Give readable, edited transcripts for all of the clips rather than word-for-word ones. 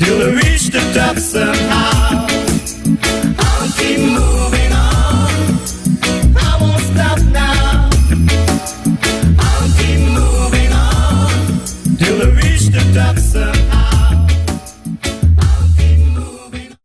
till I reach the top somehow. I'll keep moving on, I won't stop now. I'll keep moving on till I reach the top somehow. I'll keep moving on.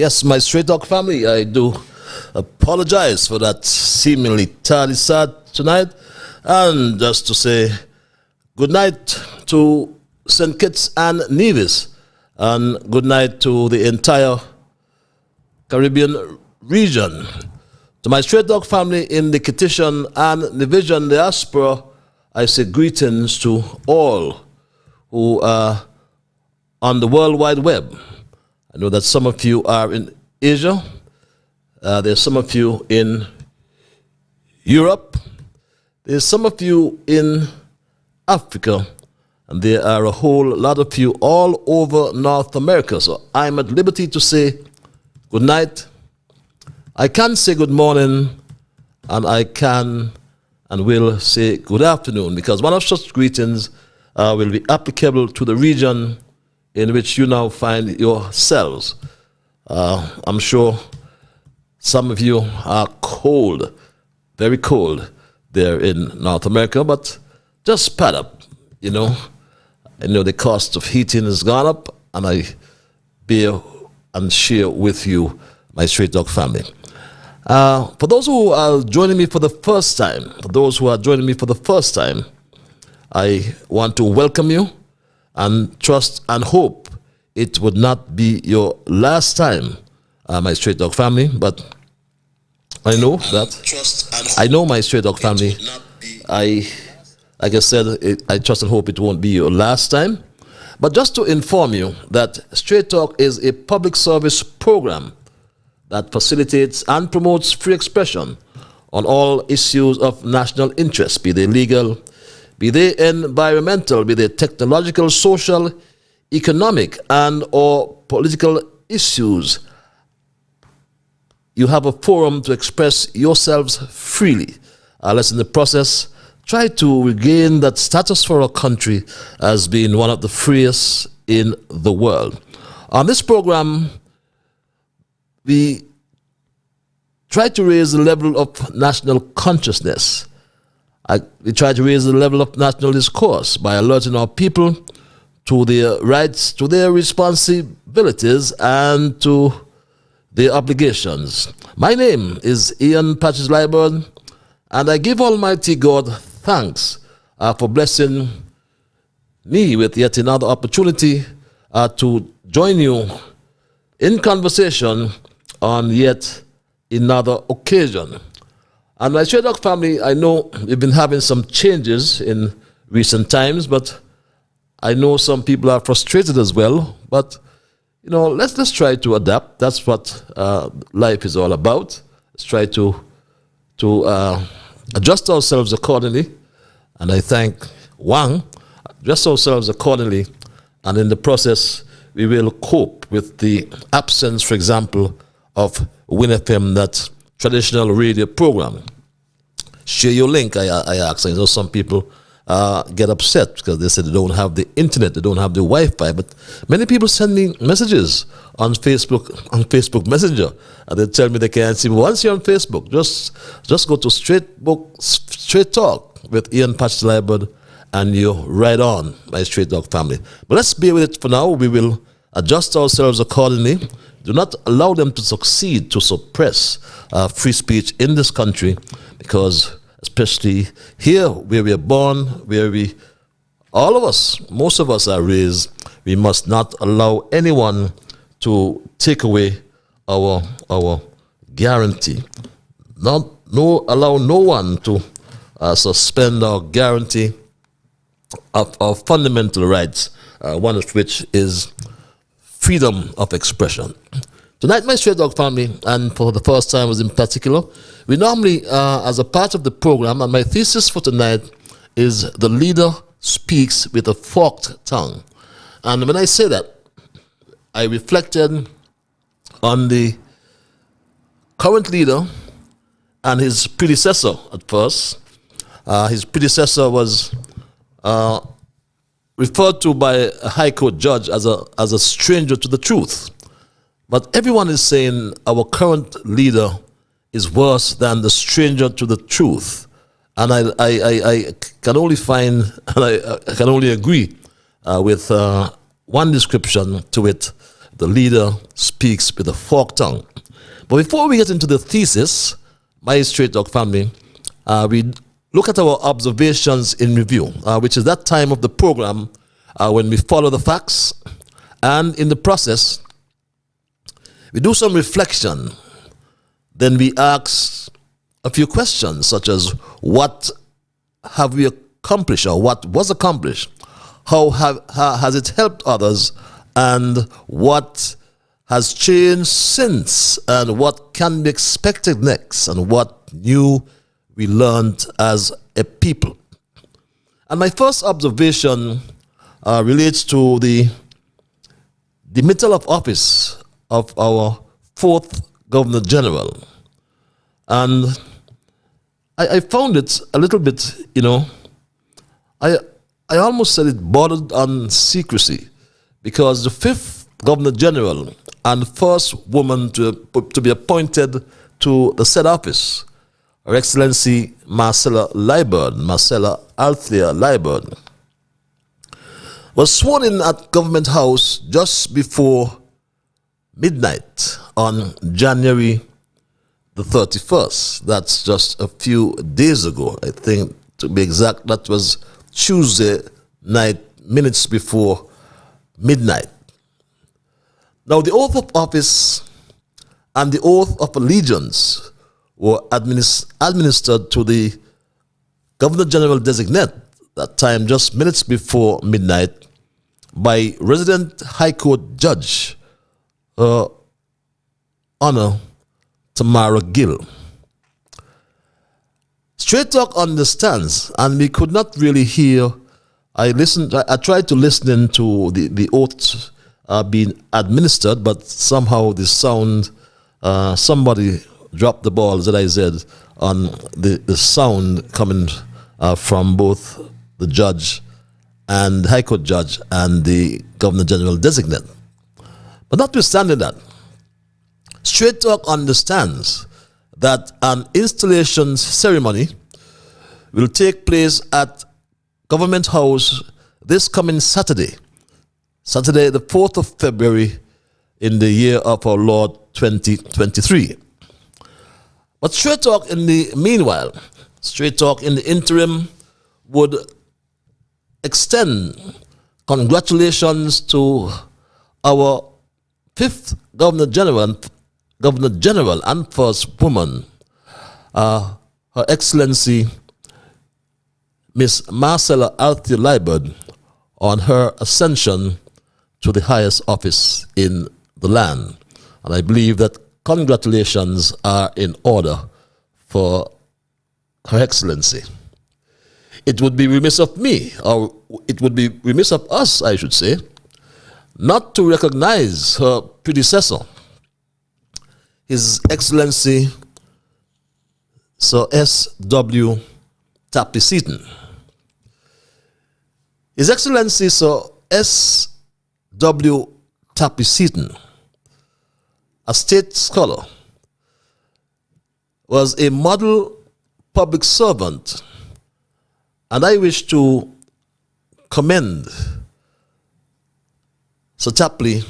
Yes, my Straight Talk family, I do apologize for that seemingly tardy start tonight. And just to say good night to St. Kitts and Nevis, and good night to the entire Caribbean region. To my Straight Dog family in the Kittitian and the Vision diaspora, I say greetings to all who are on the World Wide Web. I know that some of you are in Asia. There's some of you in Europe. There's some of you in Africa. And there are a whole lot of you all over North America. So I'm at liberty to say good night. I can say good morning, and I can and will say good afternoon, because one of such greetings will be applicable to the region in which you now find yourselves. I'm sure some of you are cold, very cold there in North America, but just pad up, you know. I know the cost of heating has gone up, and I bear and share with you, my Straight Dog family. For those who are joining me for the first time, I want to welcome you and trust and hope it would not be your last time, my Straight Dog family. But I know that, I know my Straight Dog family, like I said, I trust and hope it won't be your last time. But just to inform you that Straight Talk is a public service program that facilitates and promotes free expression on all issues of national interest, be they legal, be they environmental, be they technological, social, economic, and or political issues. You have a forum to express yourselves freely. Let's in the process try to regain that status for our country as being one of the freest in the world. On this program, we try to raise the level of national consciousness. We try to raise the level of national discourse by alerting our people to their rights, to their responsibilities, and to their obligations. My name is Ian Patches Liburd, and I give Almighty God thanks for blessing me with yet another opportunity to join you in conversation on yet another occasion. And my Straight Dog family, I know we've been having some changes in recent times, but I know some people are frustrated as well. But you know, let's try to adapt. That's what life is all about. Let's try to adjust ourselves accordingly. And I thank Wang, adjust ourselves accordingly, and in the process we will cope with the absence, for example, of Win FM, that traditional radio program. Share your link, I ask. I know some people get upset because they said they don't have the internet, they don't have the Wi-Fi, but many people send me messages on Facebook Messenger, and they tell me they can't see me. Once you're on Facebook, just go to Straight Talk with Ian Patch Liburd, and you're right on, my Straight Dog family. But let's bear with it for now. We will adjust ourselves accordingly. Do not allow them to succeed to suppress free speech in this country, because especially here where we are born, where all of us, most of us are raised, we must not allow anyone to take away our guarantee. Allow no one to suspend our guarantee of our fundamental rights, one of which is freedom of expression. Tonight, my Straight Dog family, and for the first time was in particular, we normally, as a part of the program, and my thesis for tonight is the leader speaks with a forked tongue. And when I say that, I reflected on the current leader and his predecessor at first. His predecessor was referred to by a High Court judge as a stranger to the truth. But everyone is saying our current leader is worse than the stranger to the truth. And I can only find, and I can only agree with one description to it: the leader speaks with a forked tongue. But before we get into the thesis, my Straight Dog family, we look at our observations in review, which is that time of the program when we follow the facts, and in the process, we do some reflection. Then we ask a few questions, such as what have we accomplished, or what was accomplished? How has it helped others? And what has changed since? And what can be expected next? And what new we learned as a people? And my first observation relates to the dismissal of office of our fourth Governor General. And I found it a little bit, I almost said it bordered on secrecy, because the fifth Governor General and first woman to be appointed to the said office, Her Excellency Marcella Althea Liburd, was sworn in at Government House just before midnight on January the 31st. That's just a few days ago. I think, to be exact, that was Tuesday night, minutes before midnight. Now, the oath of office and the oath of allegiance were administered to the Governor General designate, that time just minutes before midnight, by resident High Court Judge, Her Honor Tamara Gill. Straight Talk understands, and we could not really hear. I tried to listen into the oaths being administered, but somehow the sound, somebody dropped the ball, as I said, on the sound coming from both the judge and High Court Judge and the Governor General designate. But notwithstanding that, Straight Talk understands that an installation ceremony will take place at Government House this coming Saturday, the 4th of February in the year of our Lord 2023. But Straight Talk in the meanwhile, Straight Talk in the interim, would extend congratulations to our fifth Governor General and first woman, Her Excellency Miss Marcella Althea Liburd, on her ascension to the highest office in the land. And I believe that congratulations are in order for Her Excellency. It would be remiss of me, or it would be remiss of us, I should say, not to recognize her predecessor, His Excellency Sir S.W. Tapley Seaton. His Excellency Sir S.W. Tapley Seaton, a state scholar, was a model public servant, and I wish to commend Sir Tapley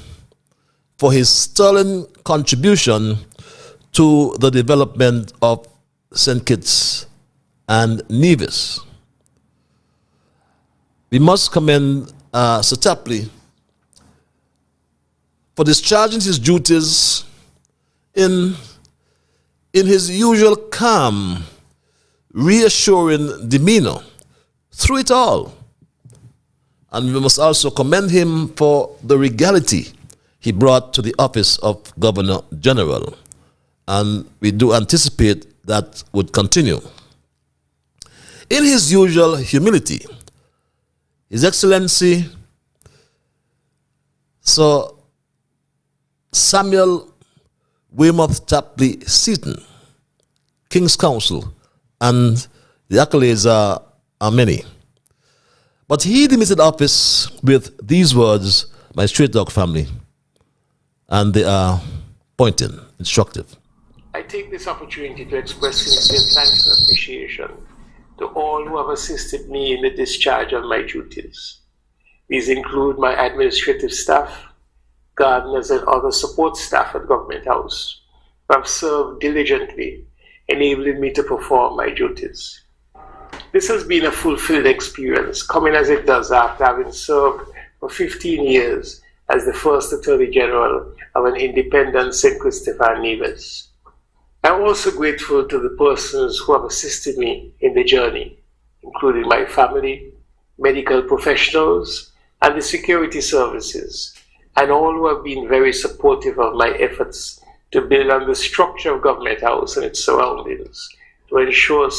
for his sterling contribution to the development of St. Kitts and Nevis. We must commend Sir Tapley for discharging his duties in his usual calm, reassuring demeanor through it all. And we must also commend him for the regality he brought to the office of Governor General. And we do anticipate that would continue. In his usual humility, His Excellency Sir Samuel Weymouth Tapley Seaton, King's Counsel, and the accolades are many. But he demitted office with these words, my Straight Talk family, and they are pointing, instructive. I take this opportunity to express sincere thanks and appreciation to all who have assisted me in the discharge of my duties. These include my administrative staff, gardeners, and other support staff at Government House, who have served diligently, enabling me to perform my duties. This has been a fulfilled experience, coming as it does after having served for 15 years as the first Attorney General of an independent St. Christopher and Nevis. I'm also grateful to the persons who have assisted me in the journey, including my family, medical professionals, and the security services, and all who have been very supportive of my efforts to build on the structure of Government House and its surroundings, to ensure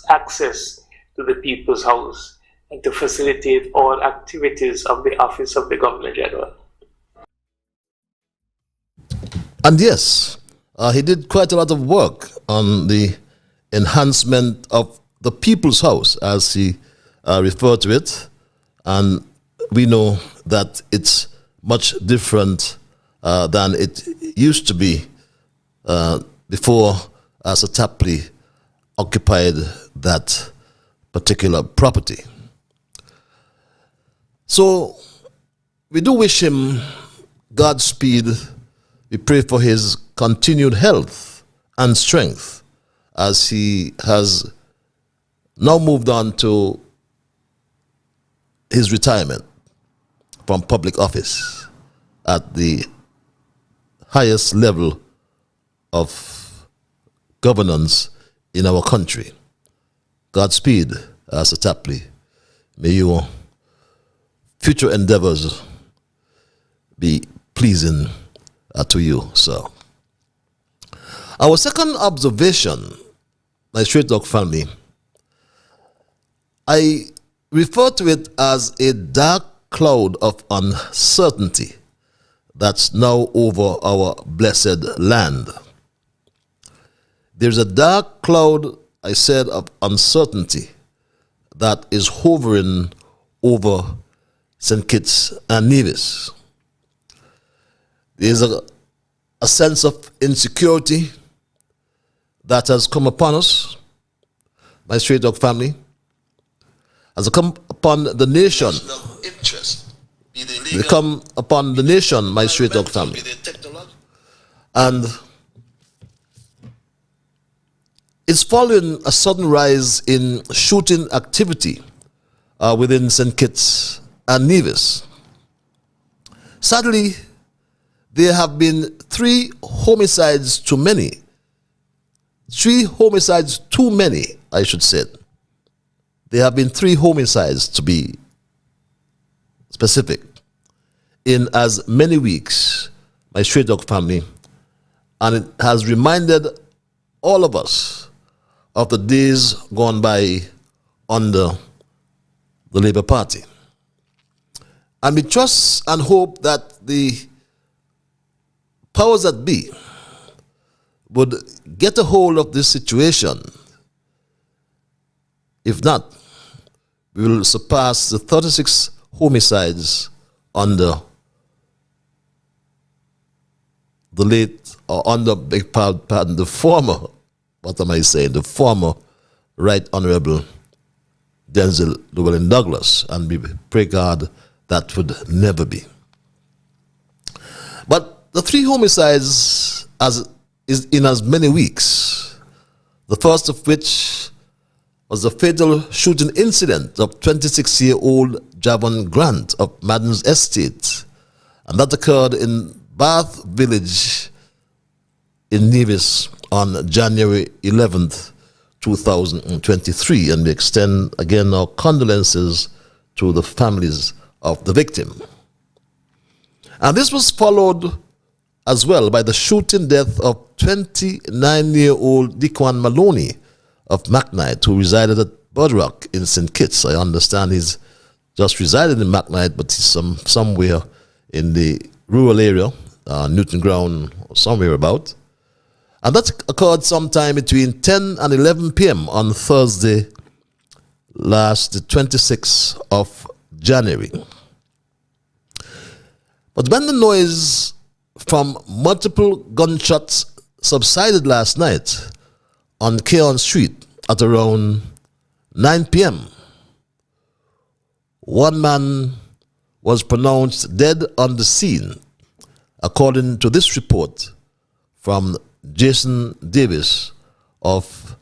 access to the People's House, and to facilitate all activities of the Office of the Governor General. And yes, he did quite a lot of work on the enhancement of the People's House, as he referred to it. And we know that it's much different than it used to be before Sir Tapley occupied that particular property. So we do wish him Godspeed. We pray for his continued health and strength as he has now moved on to his retirement from public office at the highest level of governance in our country. Godspeed, Sir Tapley. May your future endeavors be pleasing to you, sir. Our second observation, my Straight Dog family, I refer to it as a dark cloud of uncertainty that's now over our blessed land. There's a dark cloud, I said, of uncertainty that is hovering over St. Kitts and Nevis. There's a sense of insecurity that has come upon us, my Straight Dog family, has come upon the nation. They come upon the nation, my Straight Dog family. And it's following a sudden rise in shooting activity within St. Kitts and Nevis. Sadly, there have been 3 homicides too many. 3 homicides too many, I should say. There have been 3 homicides, to be specific, in as many weeks, my Straight Dog family, and it has reminded all of us of the days gone by under the Labour Party. And we trust and hope that the powers that be would get a hold of this situation. If not, we will surpass the 36 homicides under the late, or under, pardon, the former, what am I saying, the former Right Honorable Denzel Llewellyn Douglas, and we pray God that would never be. But the 3 homicides is in as many weeks, the first of which was the fatal shooting incident of 26-year-old Javon Grant of Madden's Estate, and that occurred in Bath Village in Nevis on January 11th, 2023, and we extend again our condolences to the families of the victim. And this was followed as well by the shooting death of 29-year-old Dequan Maloney of McKnight, who resided at Birdrock in St. Kitts. I understand he's just resided in McKnight, but he's somewhere in the rural area, Newton Ground, or somewhere about. And that occurred sometime between 10 and 11 p.m. on Thursday, the 26th of January. But when the noise from multiple gunshots subsided last night on Keon Street at around 9 p.m., one man was pronounced dead on the scene, according to this report from Jason Davis of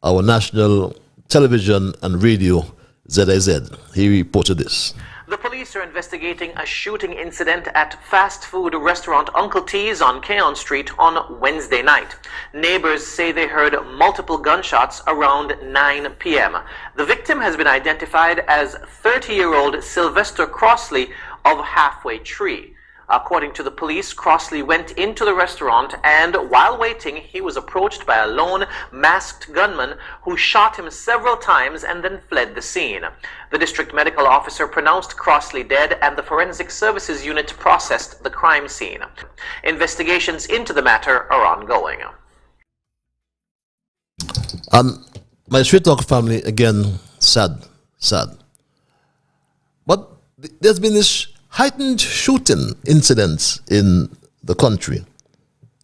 our national television and radio ZIZ. He reported this. The police are investigating a shooting incident at fast food restaurant Uncle T's on Keon Street on Wednesday night. Neighbors say they heard multiple gunshots around 9 p.m. The victim has been identified as 30-year-old Sylvester Crossley of Halfway Tree. According to the police, Crossley went into the restaurant and while waiting, he was approached by a lone masked gunman who shot him several times and then fled the scene. The district medical officer pronounced Crossley dead and the forensic services unit processed the crime scene. Investigations into the matter are ongoing. My Street Talk family, again, sad. But there's been this heightened shooting incidents in the country.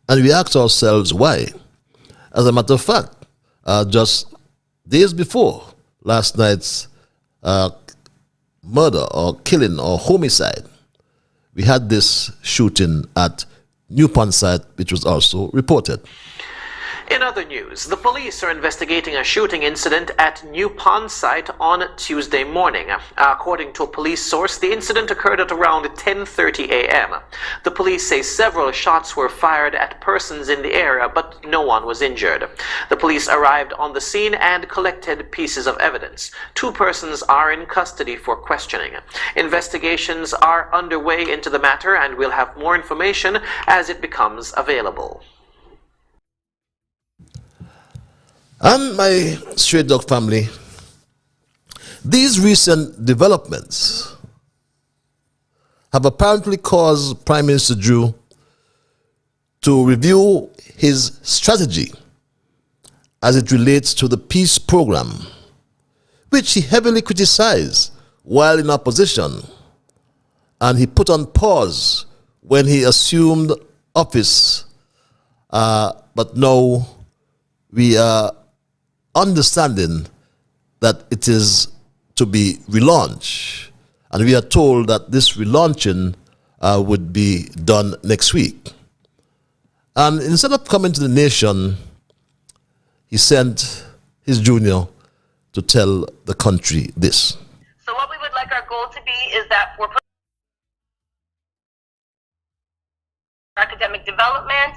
And we ask ourselves why. As a matter of fact, just days before last night's murder or killing or homicide, we had this shooting at New Pond site, which was also reported. In other news, the police are investigating a shooting incident at New Pond site on Tuesday morning. According to a police source, the incident occurred at around 10:30 a.m. The police say several shots were fired at persons in the area, but no one was injured. The police arrived on the scene and collected pieces of evidence. 2 persons are in custody for questioning. Investigations are underway into the matter, and we'll have more information as it becomes available. And my Stray Dog family, these recent developments have apparently caused Prime Minister Drew to review his strategy as it relates to the peace program, which he heavily criticized while in opposition, and he put on pause when he assumed office, but now we are understanding that it is to be relaunched. And we are told that this relaunching would be done next week. And instead of coming to the nation, he sent his junior to tell the country this. So what we would like our goal to be is that for academic development,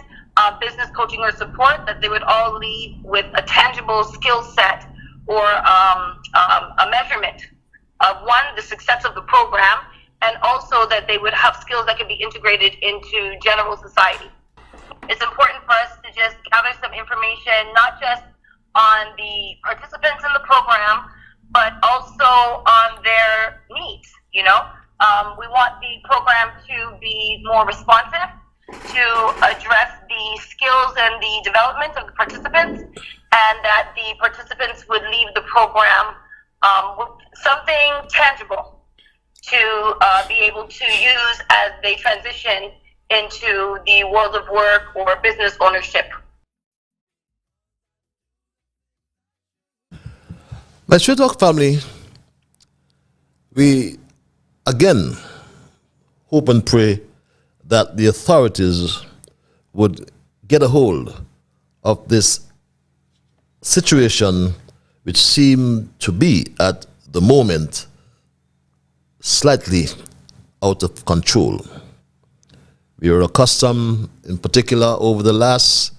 business coaching or support, that they would all leave with a tangible skill set or a measurement of, one, the success of the program, and also that they would have skills that can be integrated into general society. It's important for us to just gather some information, not just on the participants in the program, but also on their needs, you know. We want the program to be more responsive, to address the skills and the development of the participants, and that the participants would leave the program with something tangible to be able to use as they transition into the world of work or business ownership. My Stray Dog family, we again hope and pray that the authorities would get a hold of this situation, which seemed to be at the moment slightly out of control. We were accustomed, in particular over the last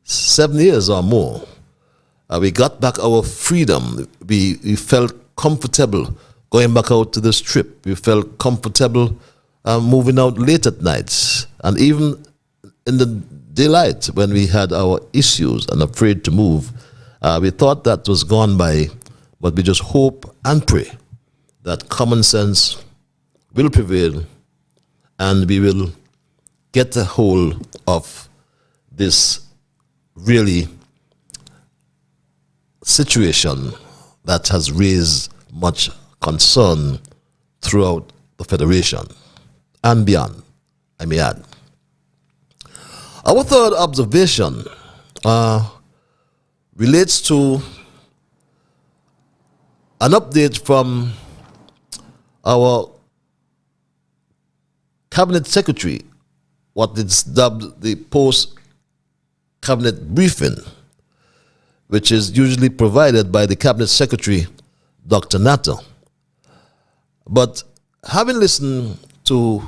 7 years or more, we got back our freedom. We felt comfortable going back out to the strip. We felt comfortable moving out late at nights, and even in the daylight when we had our issues and afraid to move. We thought that was gone by, but we just hope and pray that common sense will prevail and we will get a hold of this really situation that has raised much concern throughout the Federation and beyond, I may add. Our third observation relates to an update from our Cabinet Secretary, what is dubbed the post-cabinet briefing, which is usually provided by the Cabinet Secretary, Dr. Natter. But having listened to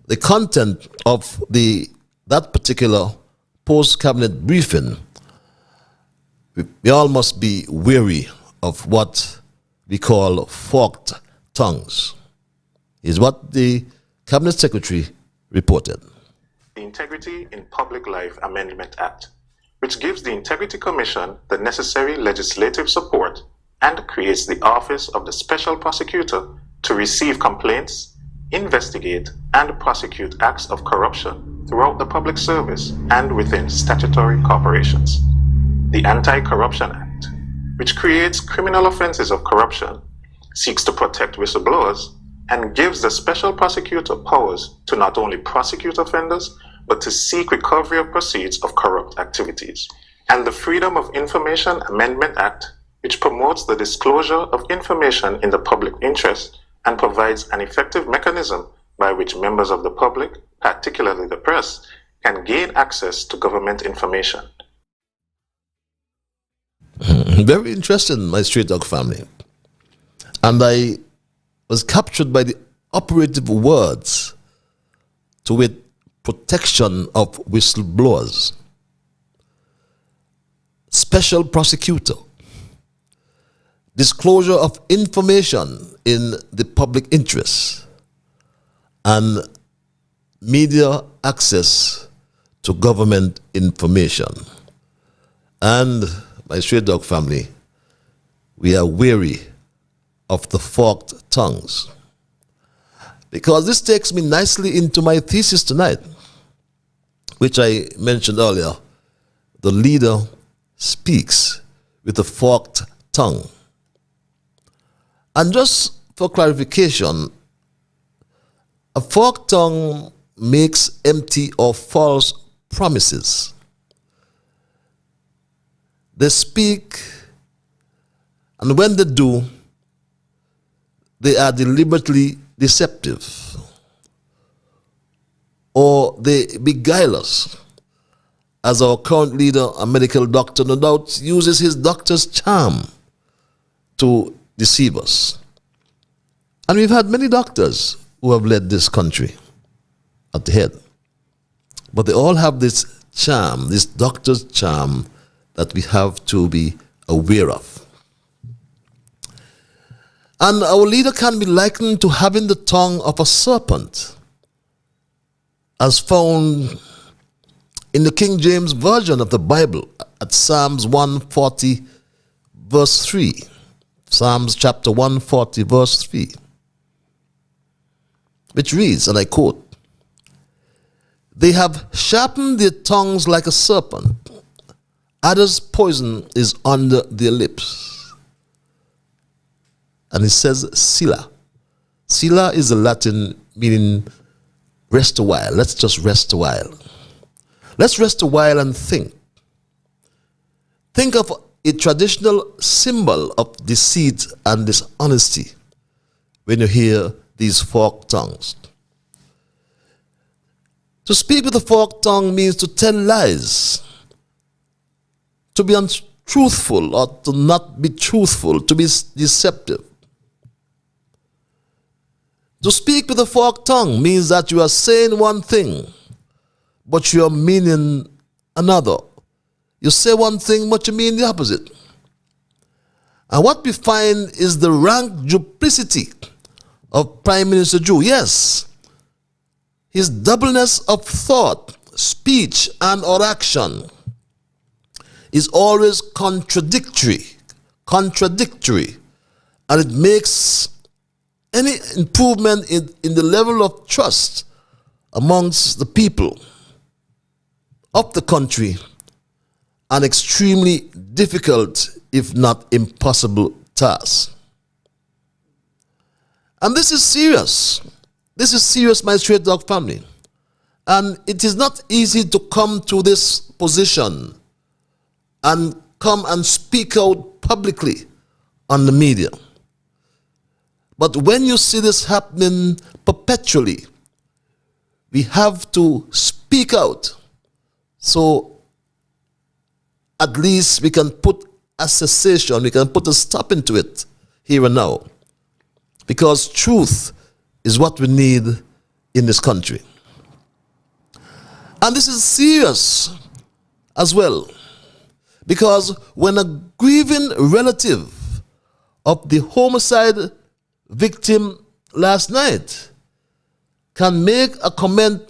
the content of that particular post-cabinet briefing, we all must be wary of what we call forked tongues, is what the Cabinet Secretary reported. The Integrity in Public Life Amendment Act, which gives the Integrity Commission the necessary legislative support and creates the Office of the Special Prosecutor to receive complaints, investigate, and prosecute acts of corruption throughout the public service and within statutory corporations. The Anti-Corruption Act, which creates criminal offenses of corruption, seeks to protect whistleblowers, and gives the Special Prosecutor powers to not only prosecute offenders, but to seek recovery of proceeds of corrupt activities. And the Freedom of Information Amendment Act, which promotes the disclosure of information in the public interest and provides an effective mechanism by which members of the public, particularly the press, can gain access to government information. Very interesting, my Straight Dog family. And I was captured by the operative words to wit protection of whistleblowers, special prosecutor, disclosure of information in the public interest, and media access to government information. And my Straight Dog family, we are wary of the forked tongues. Because this takes me nicely into my thesis tonight, which I mentioned earlier. The leader speaks with a forked tongue. And just for clarification, a forked tongue makes empty or false promises. They speak, and when they do, they are deliberately deceptive, or they beguile us, as our current leader, a medical doctor, no doubt uses his doctor's charm to deceive us. And we've had many doctors who have led this country at the head, but they all have this charm, this doctor's charm, that we have to be aware of. And our leader can be likened to having the tongue of a serpent, as found in the King James Version of the Bible at Psalms 140, verse 3. Psalms chapter 140, verse 3. Which reads, and I quote, "They have sharpened their tongues like a serpent. Others' poison is under their lips." And it says Sila. Sila is the Latin meaning rest a while. Let's just rest a while. Let's rest a while and think. Think of a traditional symbol of deceit and dishonesty when you hear these forked tongues. To speak with a forked tongue means to tell lies, to be untruthful or to not be truthful, to be deceptive. To speak with a forked tongue means that you are saying one thing, but you are meaning another. You say one thing, but you mean the opposite. And what we find is the rank duplicity of Prime Minister Jew. Yes, his doubleness of thought, speech, and or action is always contradictory, and it makes any improvement in the level of trust amongst the people of the country an extremely difficult, if not impossible, task. And this is serious. This is serious, my Straight Dog family. And it is not easy to come to this position and come and speak out publicly on the media. But when you see this happening perpetually, we have to speak out so at least we can put a cessation, we can put a stop into it here and now. Because truth is what we need in this country. And this is serious as well, because when a grieving relative of the homicide victim last night can make a comment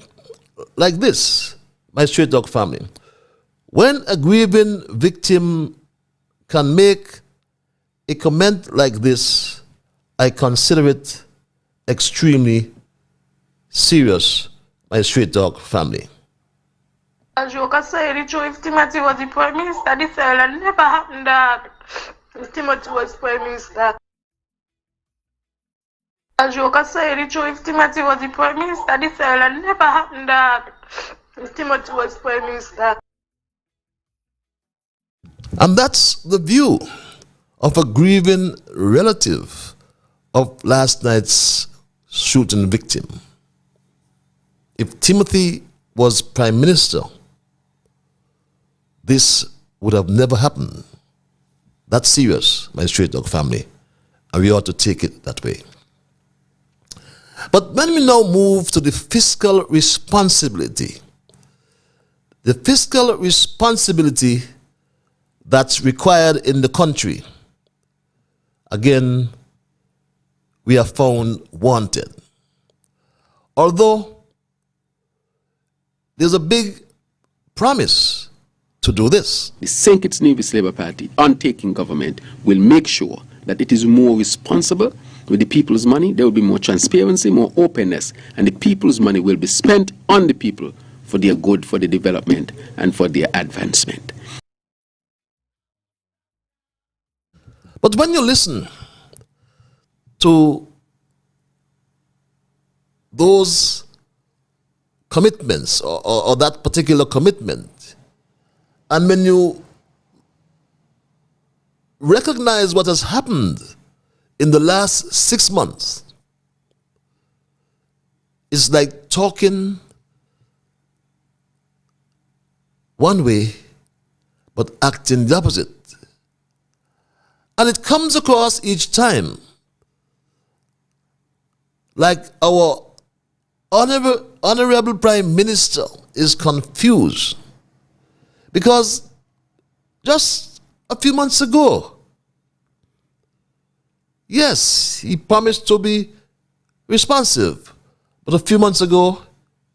like this, my straight dog family, when a grieving victim can make a comment like this, I consider it extremely serious, my straight dog family. As you can say, if Timothy was the Prime Minister, this island never happened that. If Timothy was Prime Minister. As you can say, if Timothy was the Prime Minister, this island never happened that. If Timothy was Prime Minister. And that's the view of a grieving relative of last night's shooting victim. If Timothy was Prime Minister, this would have never happened. That's serious, my straight dog family, and we ought to take it that way. But when we now move to the fiscal responsibility, the fiscal responsibility that's required in the country, again, we are found wanted. Although there's a big promise to do this. The St. Kitts Nevis Labour Party, on taking government, will make sure that it is more responsible with the people's money. There will be more transparency, more openness, and the people's money will be spent on the people for their good, for the development, and for their advancement. But when you listen to those commitments or that particular commitment, and when you recognize what has happened in the last 6 months, it's like talking one way but acting the opposite. And it comes across each time like our honorable Prime Minister is confused, because just a few months ago, yes, he promised to be responsive, but a few months ago,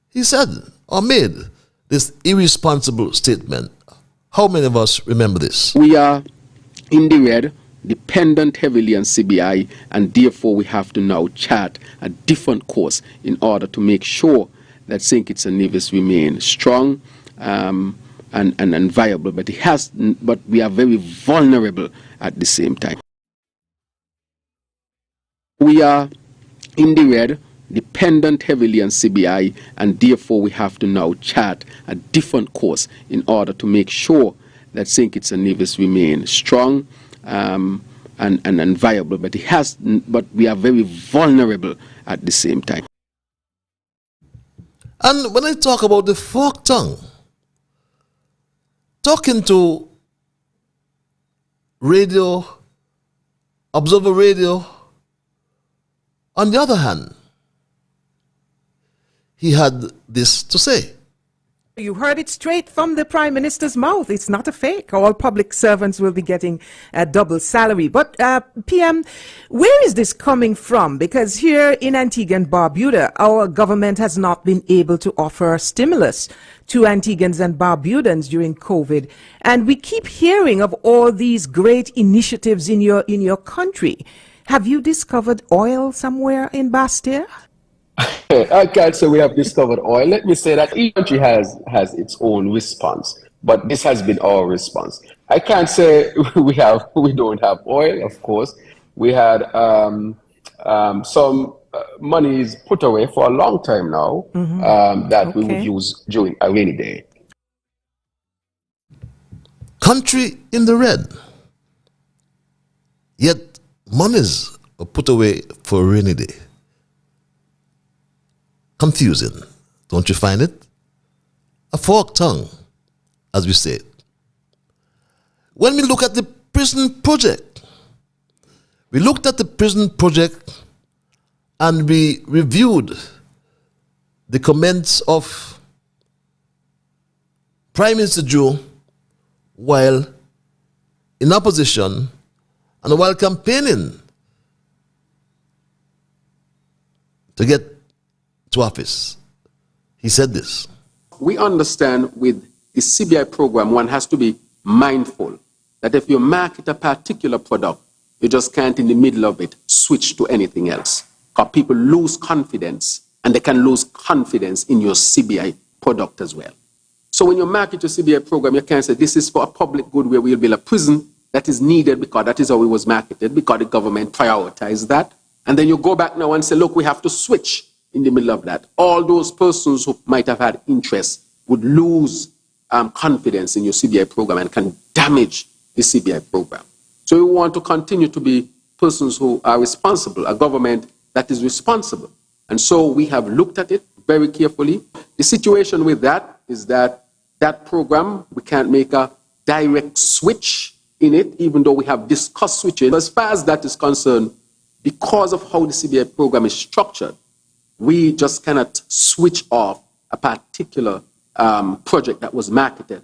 he said or made this irresponsible statement. How many of us remember this? We are in the red, dependent heavily on CBI, and therefore we have to now chart a different course in order to make sure that St. Kitts and Nevis remain strong and viable. But we are very vulnerable at the same time. We are in the red, dependent heavily on CBI, and therefore we have to now chart a different course in order to make sure that St. Kitts and Nevis remain strong and viable, but we are very vulnerable at the same time. And when I talk about the forked tongue, talking to radio, Observer Radio, on the other hand, he had this to say. You heard it straight from the Prime Minister's mouth. It's not a fake. All public servants will be getting a double salary. But PM, where is this coming from? Because here in Antigua and Barbuda, our government has not been able to offer stimulus to Antiguans and Barbudans during COVID. And we keep hearing of all these great initiatives in your country. Have you discovered oil somewhere in Bastia? I can't say we have discovered oil. Let me say that each country has its own response, but this has been our response. I can't say we don't have oil. Of course, we had some monies put away for a long time now that we would use during a rainy day. Country in the red, yet monies are put away for a rainy day. Confusing, don't you find it? A forked tongue, as we say. When we look at the prison project, we looked at the prison project and we reviewed the comments of Prime Minister Joe while in opposition and while campaigning to get to office. He said this. We understand with the CBI program, one has to be mindful that if you market a particular product, you just can't in the middle of it switch to anything else. Because people lose confidence, and they can lose confidence in your CBI product as well. So when you market your CBI program, you can't say this is for a public good where we'll build a prison that is needed because that is how it was marketed, because the government prioritized that. And then you go back now and say, look, we have to switch in the middle of that. All those persons who might have had interest would lose confidence in your CBI program and can damage the CBI program. So we want to continue to be persons who are responsible, a government that is responsible. And so we have looked at it very carefully. The situation with that is that that program, we can't make a direct switch in it, even though we have discussed switching. As far as that is concerned, because of how the CBI program is structured, we just cannot switch off a particular project that was marketed.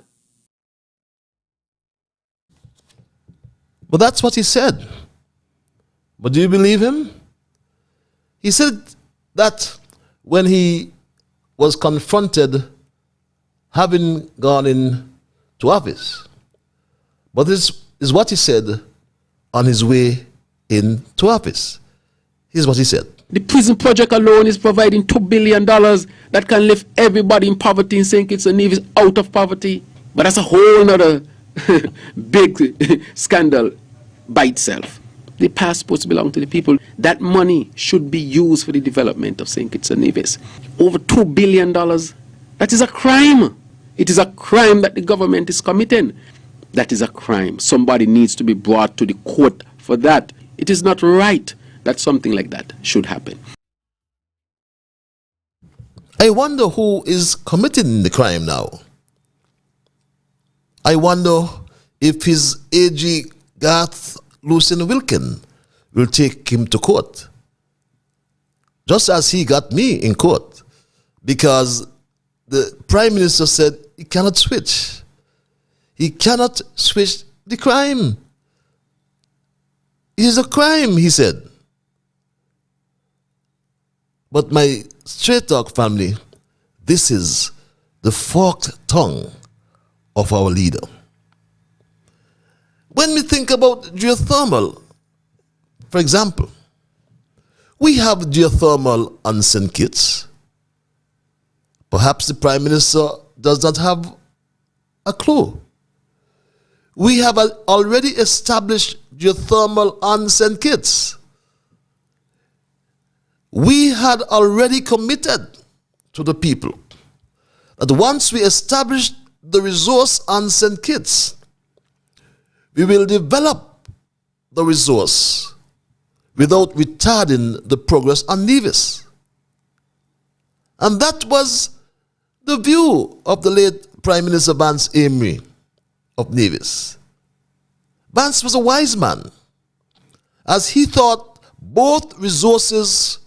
But that's what he said. But do you believe him? He said that when he was confronted having gone in to office. But this is what he said on his way into office. Here's what he said. The prison project alone is providing $2 billion that can lift everybody in poverty in St. Kitts and Nevis out of poverty. But that's a whole other big scandal by itself. The passports belong to the people. That money should be used for the development of St. Kitts and Nevis. Over $2 billion. That is a crime. It is a crime that the government is committing. That is a crime. Somebody needs to be brought to the court for that. It is not right that something like that should happen. I wonder who is committing the crime now. I wonder if his AG Garth Lucien Wilkin will take him to court. Just as he got me in court. Because the Prime Minister said he cannot switch. He cannot switch the crime. It is a crime, he said. But my straight talk family, this is the forked tongue of our leader. When we think about geothermal, for example, we have geothermal on St. Kitts. Perhaps the Prime Minister does not have a clue. We have already established geothermal on St. Kitts. We had already committed to the people that once we establish the resource on St. Kitts, we will develop the resource without retarding the progress on Nevis. And that was the view of the late Prime Minister Vance Amory of Nevis. Vance was a wise man, as he thought both resources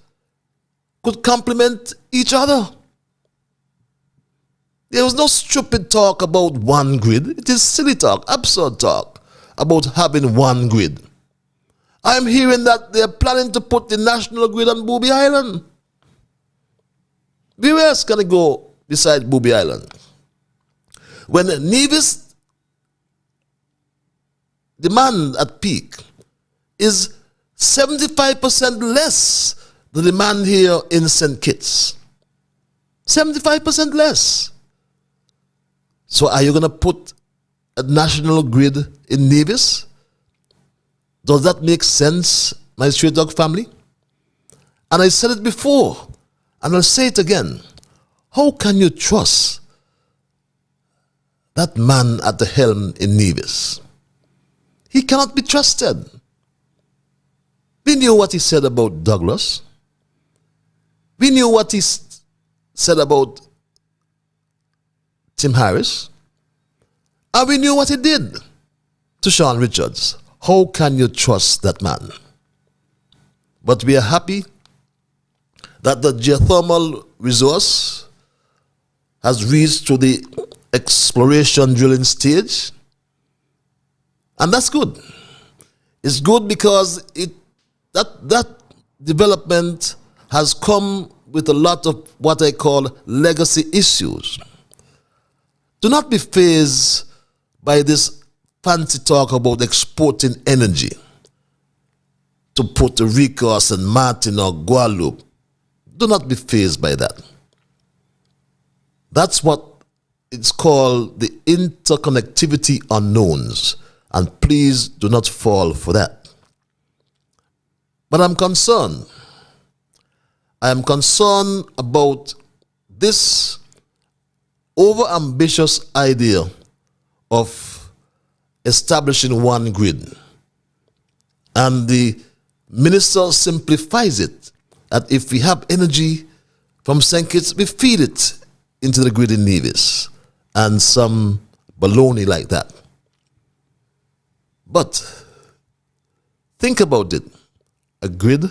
could complement each other. There was no stupid talk about one grid. It is silly talk, absurd talk about having one grid. I'm hearing that they're planning to put the national grid on Booby Island. Where else can it go besides Booby Island? When Nevis demand at peak is 75% less the demand here in St. Kitts. 75% less. So are you going to put a national grid in Nevis? Does that make sense, my straight dog family? And I said it before, and I'll say it again. How can you trust that man at the helm in Nevis? He cannot be trusted. We knew what he said about Douglas. We knew what he said about Tim Harris. And we knew what he did to Sean Richards. How can you trust that man? But we are happy that the geothermal resource has reached to the exploration drilling stage. And that's good. It's good because that development has come with a lot of what I call legacy issues. Do not be fazed by this fancy talk about exporting energy to Puerto Rico, St. Martin, or Guadeloupe. Do not be fazed by that. That's what it's called the interconnectivity unknowns. And please do not fall for that. But I'm concerned. I am concerned about this overambitious idea of establishing one grid. And the minister simplifies it that if we have energy from St. Kitts, we feed it into the grid in Nevis, and some baloney like that. But think about it. A grid,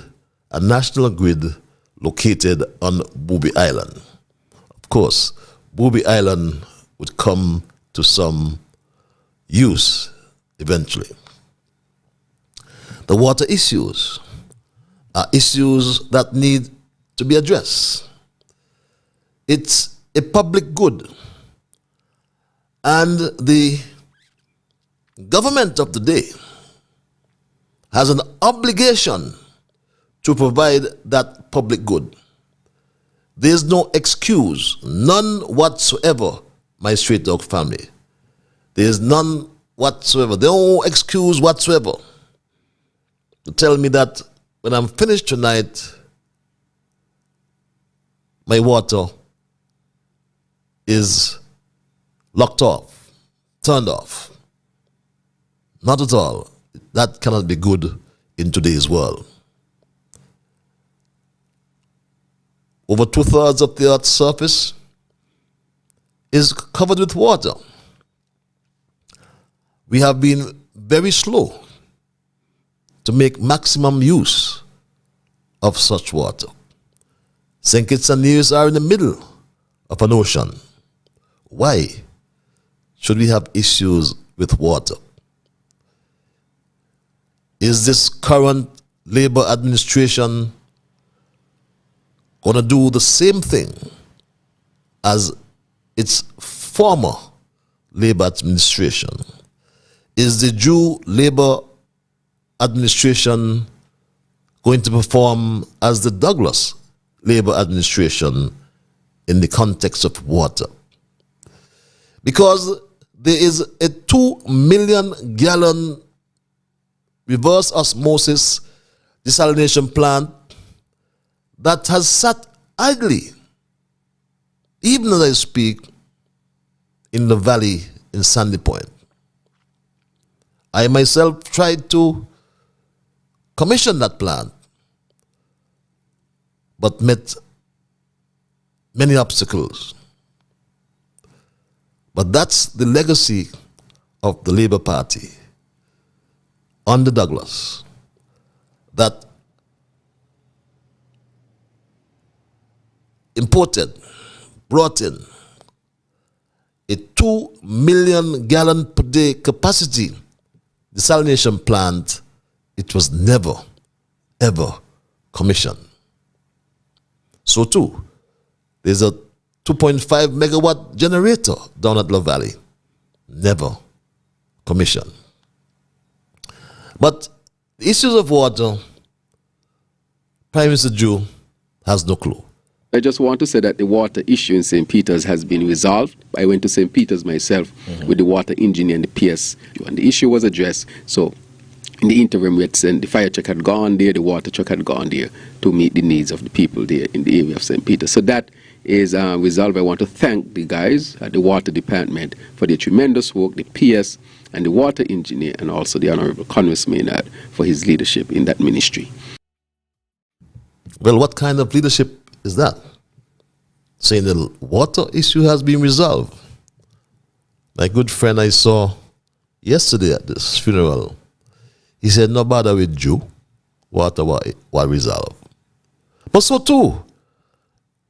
a national grid located on Booby Island. Of course, Booby Island would come to some use eventually. The water issues are issues that need to be addressed. It's a public good. And the government of the day has an obligation to provide that public good. There's no excuse, none whatsoever, my Straight Dog family. There's none whatsoever, no excuse whatsoever to tell me that when I'm finished tonight, my water is locked off, turned off. Not at all. That cannot be good in today's world. Over 2/3 of the Earth's surface is covered with water. We have been very slow to make maximum use of such water. St. Kitts and Nevis are in the middle of an ocean. Why should we have issues with water? Is this current Labour administration going to do the same thing as its former Labour administration? Is the Jew Labour administration going to perform as the Douglas Labour administration in the context of water? Because there is a 2 million gallon reverse osmosis desalination plant that has sat idly, even as I speak, in the valley in Sandy Point. I myself tried to commission that plant, but met many obstacles. But that's the legacy of the Labour Party under Douglas, that brought in a 2 million gallon per day capacity desalination plant. It was never, ever commissioned. So too, there's a 2.5 megawatt generator down at La Valley. Never commissioned. But the issues of water, Prime Minister Jew has no clue. I just want to say that the water issue in St. Peter's has been resolved. I went to St. Peter's myself with the water engineer and the PS, and the issue was addressed. So in the interim, we had sent the fire truck had gone there, the water truck had gone there to meet the needs of the people there in the area of St. Peter. So that is resolved. I want to thank the guys at the water department for their tremendous work, the PS and the water engineer, and also the Honorable Congress Maynard for his leadership in that ministry. Well, what kind of leadership is that? Saying the water issue has been resolved. My good friend I saw yesterday at this funeral, he said, no bother with Jew, water was resolved. But so too,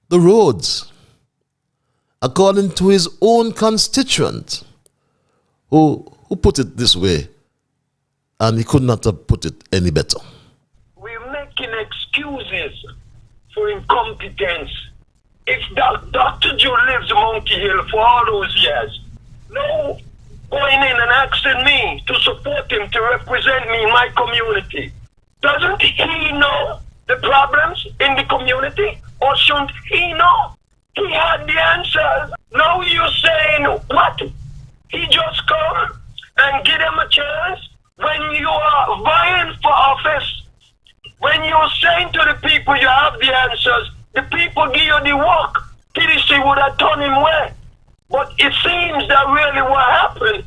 the roads, according to his own constituent, who put it this way, and he could not have put it any better. We're making excuses for incompetence. If Dr. Joe lives in Monkey Hill for all those years, no going in and asking me to support him, to represent me in my community. Doesn't he know the problems in the community? Or shouldn't he know? He had the answers. Now you're saying what? He just come and give them a chance when you are vying for office. When you're saying to the people you have the answers, the people give you the work. TDC would have turned him away. But it seems that really what happened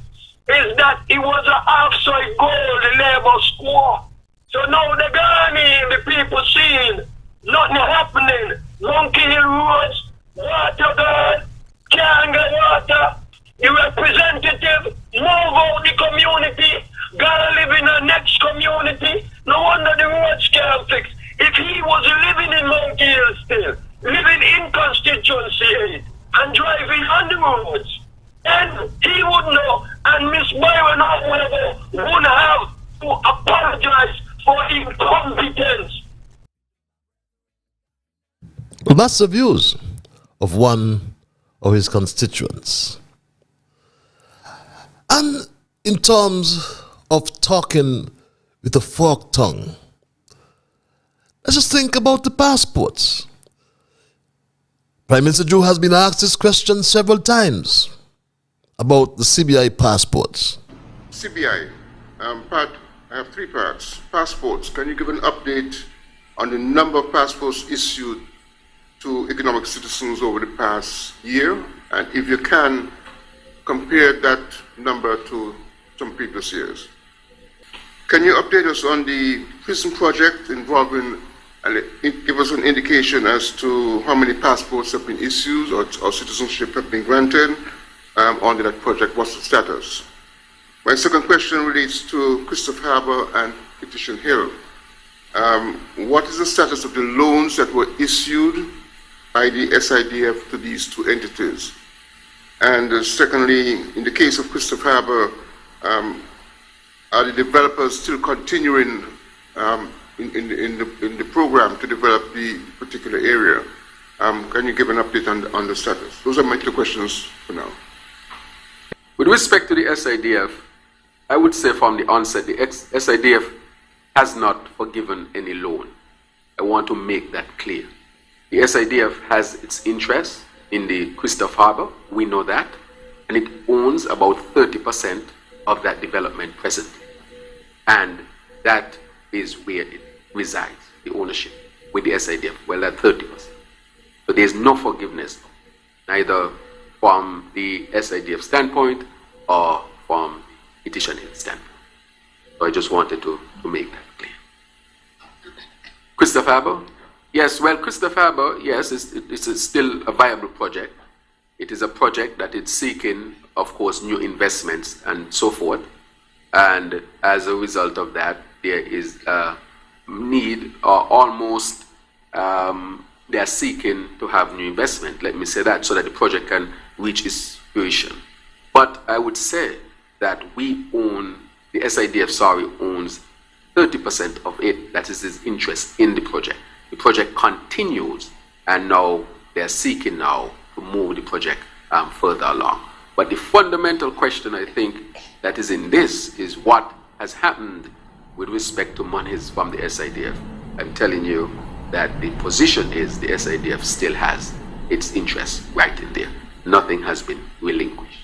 is that it was a half-side goal, the Labour score. So now the Ghanaian, the people seeing nothing happening. Monkey Hill roads, water gone, can't get water. The representative move out the community, gotta live in the next community. No wonder the roads can't fix. If he was living in Monkey Hill still, living in constituency 8 and driving on the roads, and he would know, and Miss Byron or whoever would have to apologize for incompetence. Well, that's the views of one of his constituents. And in terms of talking with a forked tongue, let's just think about the passports. Prime Minister Joe has been asked this question several times about the CBI passports. CBI, I have three parts. Passports, can you give an update on the number of passports issued to economic citizens over the past year? And if you can, compare that number to some previous years. Can you update us on the prison project involving, and give us an indication as to how many passports have been issued or citizenship have been granted under that project? What's the status? My second question relates to Christopher Harbour and Petition Hill. What is the status of the loans that were issued by the SIDF to these two entities? And secondly, in the case of Christopher Harbour, are the developers still continuing in the program to develop the particular area? Can you give an update on the status? Those are my two questions for now. With respect to the SIDF, I would say from the onset, the SIDF has not forgiven any loan. I want to make that clear. The SIDF has its interest in the Christopher Harbour, we know that, and it owns about 30% of that development presently. And that is where it resides, the ownership with the SIDF, well, at 30%. So there's no forgiveness, neither from the SIDF standpoint or from Petition Hill standpoint. So I just wanted to make that clear. Christopher Harbour? Yes, well, Christopher Harbour, yes, it's still a viable project. It is a project that is seeking, of course, new investments and so forth. And as a result of that, there is a need, or almost they are seeking to have new investment, let me say that, so that the project can reach its fruition. But I would say that we own, the SIDF, owns 30% of it, that is its interest in the project. The project continues, and now they're seeking now to move the project further along. But the fundamental question, I think, that is in this is what has happened with respect to monies from the SIDF. I'm telling you that the position is the SIDF still has its interest right in there. Nothing has been relinquished.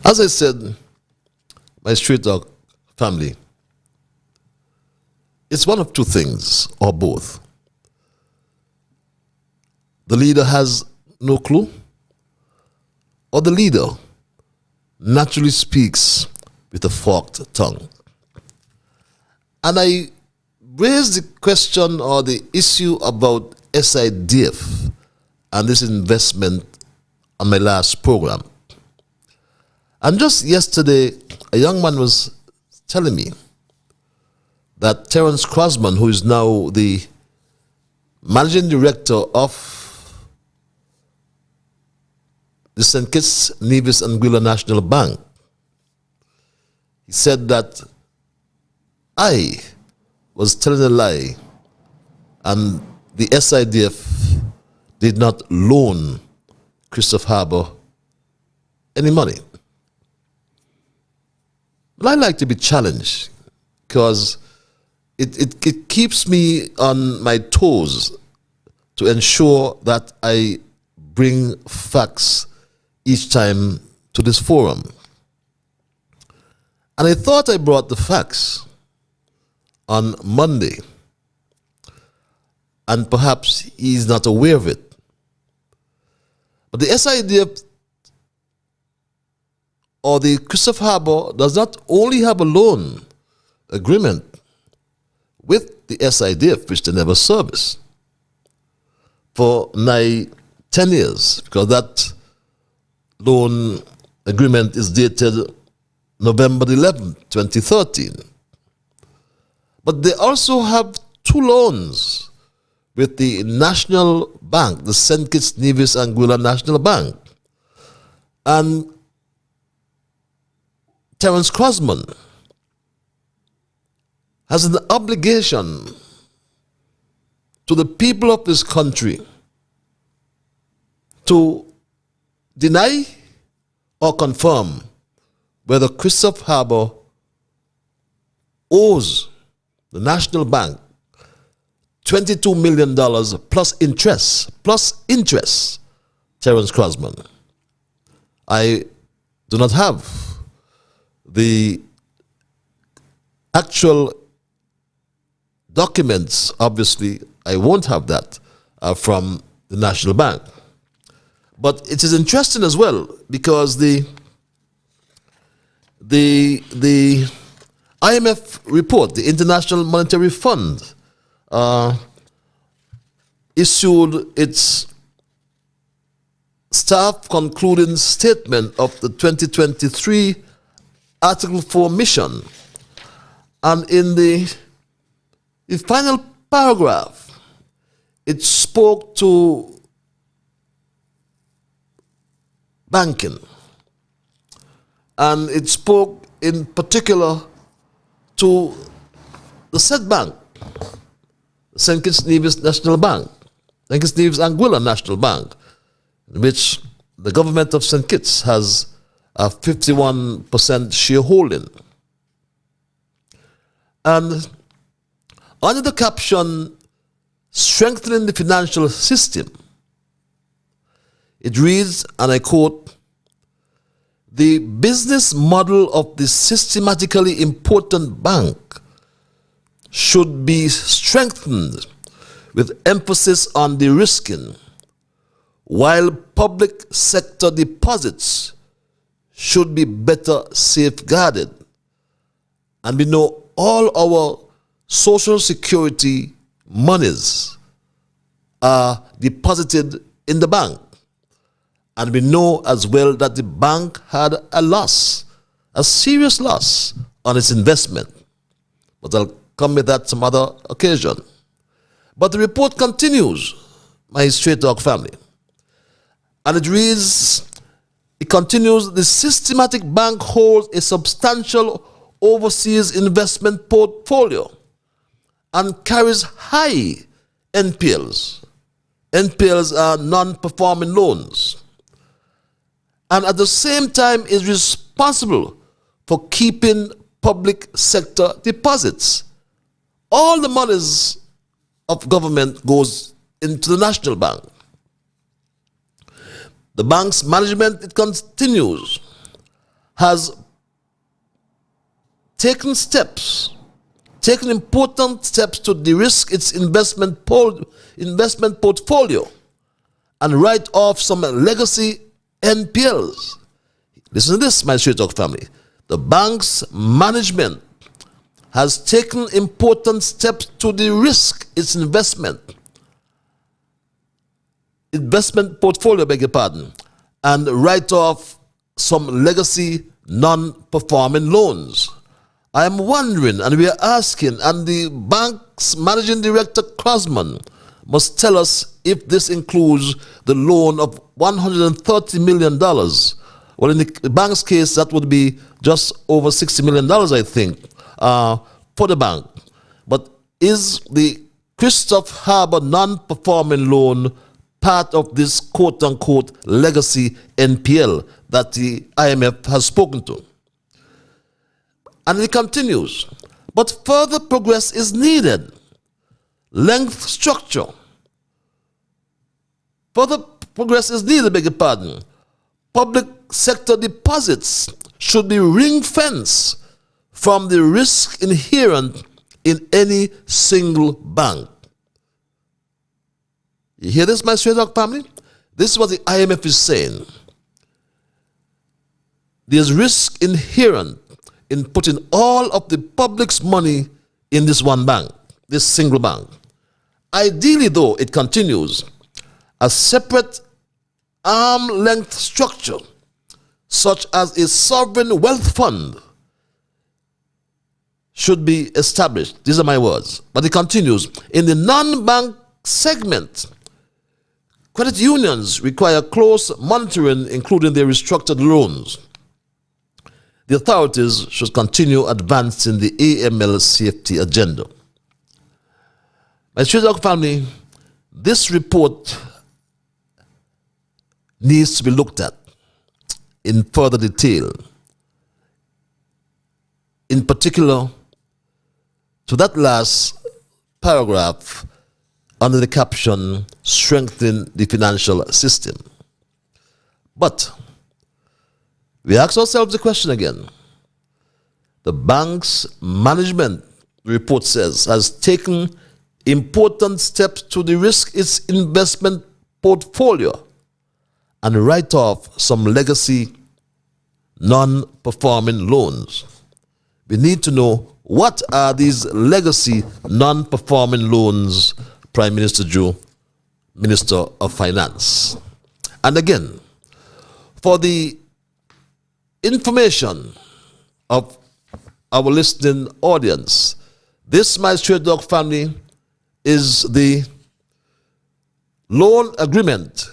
As I said, my street dog family, it's one of two things, or both. The leader has no clue, or the leader naturally speaks with a forked tongue. And I raised the question or the issue about SIDF and this investment on my last program. And just yesterday, a young man was telling me that Terence Crosman, who is now the managing director of the St. Kitts, Nevis, and Anguilla National Bank. He said that I was telling a lie and the SIDF did not loan Christopher Harbour any money. But I like to be challenged because it keeps me on my toes to ensure that I bring facts each time to this forum. And I thought I brought the facts on Monday, and perhaps he's not aware of it. But the SIDF or the Christopher Harbour does not only have a loan agreement with the SIDF, which they never service, for nigh 10 years, because that loan agreement is dated November 11, 2013. But they also have two loans with the National Bank, the St. Kitts, Nevis, and Anguilla National Bank. And Terence Crosman has an obligation to the people of this country to deny or confirm whether Christopher Harbour owes the National Bank $22 million plus interest, Terence Crosman. I do not have the actual documents. Obviously, I won't have that from the National Bank. But it is interesting as well because the IMF report, the International Monetary Fund, issued its staff concluding statement of the 2023 Article 4 mission. And in the final paragraph, it spoke to banking. And it spoke in particular to the said bank, the St. Kitts Nevis National Bank, St. Kitts Nevis Anguilla National Bank, in which the government of St. Kitts has a 51% shareholding. And under the caption, strengthening the financial system, it reads, and I quote, "The business model of the systematically important bank should be strengthened with emphasis on de-risking, while public sector deposits should be better safeguarded. And we know all our social security monies are deposited in the bank. And we know as well that the bank had a loss, a serious loss on its investment. But I'll come with that some other occasion. But the report continues, my Straight Talk family. And it reads, it continues, the systematic bank holds a substantial overseas investment portfolio and carries high NPLs. NPLs are non-performing loans. And at the same time is responsible for keeping public sector deposits. All the monies of government goes into the National Bank. The bank's management, it continues, has taken important steps to de-risk its investment portfolio and write off some legacy NPLs. Listen to this, my Straight Talk family. The bank's management has taken important steps to de-risk its investment portfolio, beg your pardon, and write off some legacy non-performing loans. I am wondering, and we are asking, and the bank's managing director Crosman must tell us if this includes the loan of $130 million. Well, in the bank's case, that would be just over $60 million, I think, for the bank. But is the Christoph Harbour non-performing loan part of this quote-unquote legacy NPL that the IMF has spoken to? And it continues, but further progress is needed. Length structure. Further progress is needed, beg your pardon. Public sector deposits should be ring-fenced from the risk inherent in any single bank. You hear this, my Stray Dog family? This is what the IMF is saying. There's risk inherent in putting all of the public's money in this one bank, this single bank. Ideally, though, it continues, a separate arm-length structure, such as a sovereign wealth fund, should be established. These are my words. But it continues, in the non-bank segment, credit unions require close monitoring, including their restructured loans. The authorities should continue advancing the AML safety agenda. My Stray Dog family, this report needs to be looked at in further detail. In particular, to that last paragraph under the caption, strengthen the financial system. But we ask ourselves the question again. The bank's management, the report says, has taken important steps to de-risk its investment portfolio and write off some legacy non-performing loans. We need to know, what are these legacy non-performing loans, Prime Minister Joe, Minister of Finance? And again, for the information of our listening audience, this, my Stray Dog family, is the loan agreement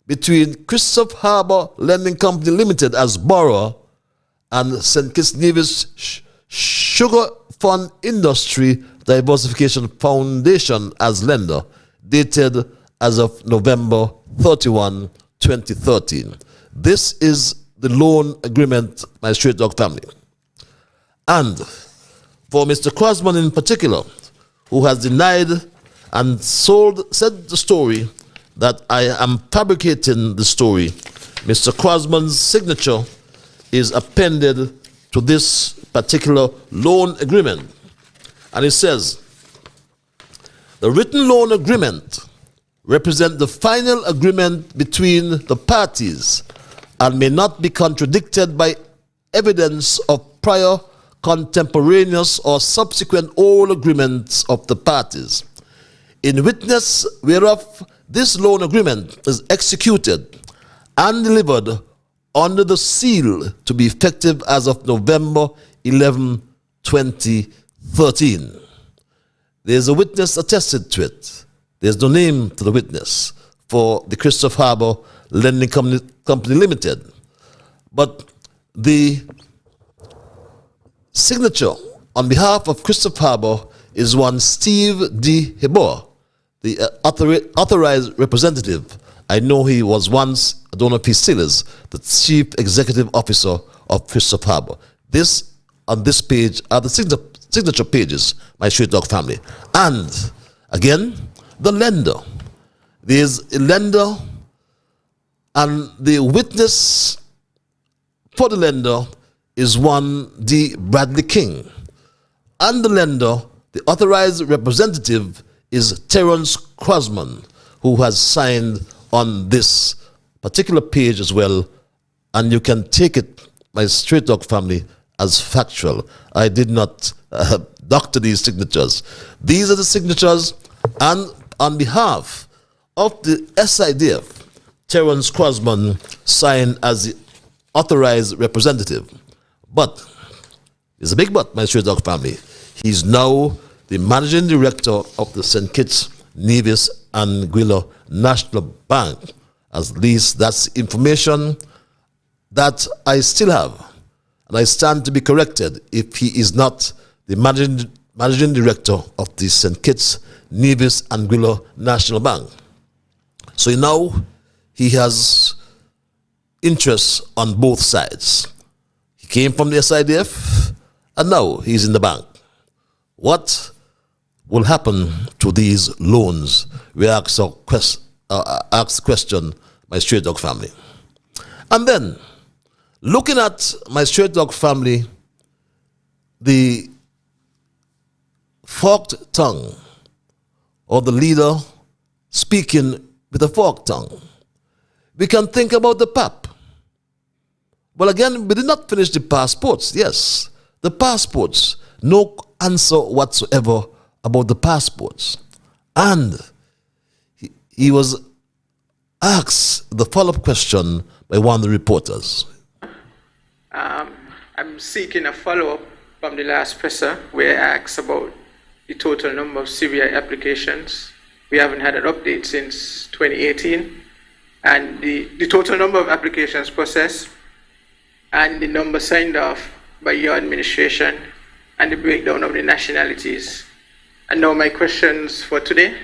between Christoph Harbour Lending Company Limited as borrower and St. Kitts Nevis Sugar Fund Industry Diversification Foundation as lender, dated as of November 31, 2013. This is the loan agreement, my Stray Dog family. And for Mr. Crosman in particular, who has denied and said the story that I am fabricating the story, Mr. Crosman's signature is appended to this particular loan agreement. And it says, the written loan agreement represents the final agreement between the parties and may not be contradicted by evidence of prior, contemporaneous, or subsequent oral agreements of the parties. In witness whereof this loan agreement is executed and delivered under the seal to be effective as of November 11, 2013. There's a witness attested to it. There's no name to the witness for the Christoph Harbour Lending Company Limited. But the signature on behalf of Christoph Harbour is one Steve D. Hebor, the authorized representative. I know he was once, I don't know if he still is, the chief executive officer of Christoph Harbour. This, on this page, are the signature pages, my Stray Dog family. And, again, the lender. There's a lender, and the witness for the lender is one D. Bradley King. And the lender, the authorized representative, is Terence Crosman, who has signed on this particular page as well. And you can take it, my Stray Dog family, as factual. I did not doctor these signatures. These are the signatures, and on behalf of the SIDF, Terence Crosman signed as the authorized representative. But, there's a big but, my Stray Dog family. He's now the managing director of the St. Kitts Nevis and Guilo National Bank. At least that's information that I still have. And I stand to be corrected if he is not the managing director of the St. Kitts, Nevis and Guilo National Bank. So now he has interests on both sides. He came from the SIDF and now he's in the bank. What will happen to these loans? We ask the question, my Straight Dog family. And then, looking at my Straight Dog family, the forked tongue, or the leader speaking with a forked tongue, we can think about the PAP. Well, again, we did not finish the passports. Yes, the passports, no answer whatsoever about the passports. And he was asked the follow-up question by one of the reporters. I'm seeking a follow-up from the last presser where I asked about the total number of CBI applications. We haven't had an update since 2018. And the total number of applications processed and the number signed off by your administration and the breakdown of the nationalities. And now my questions for today.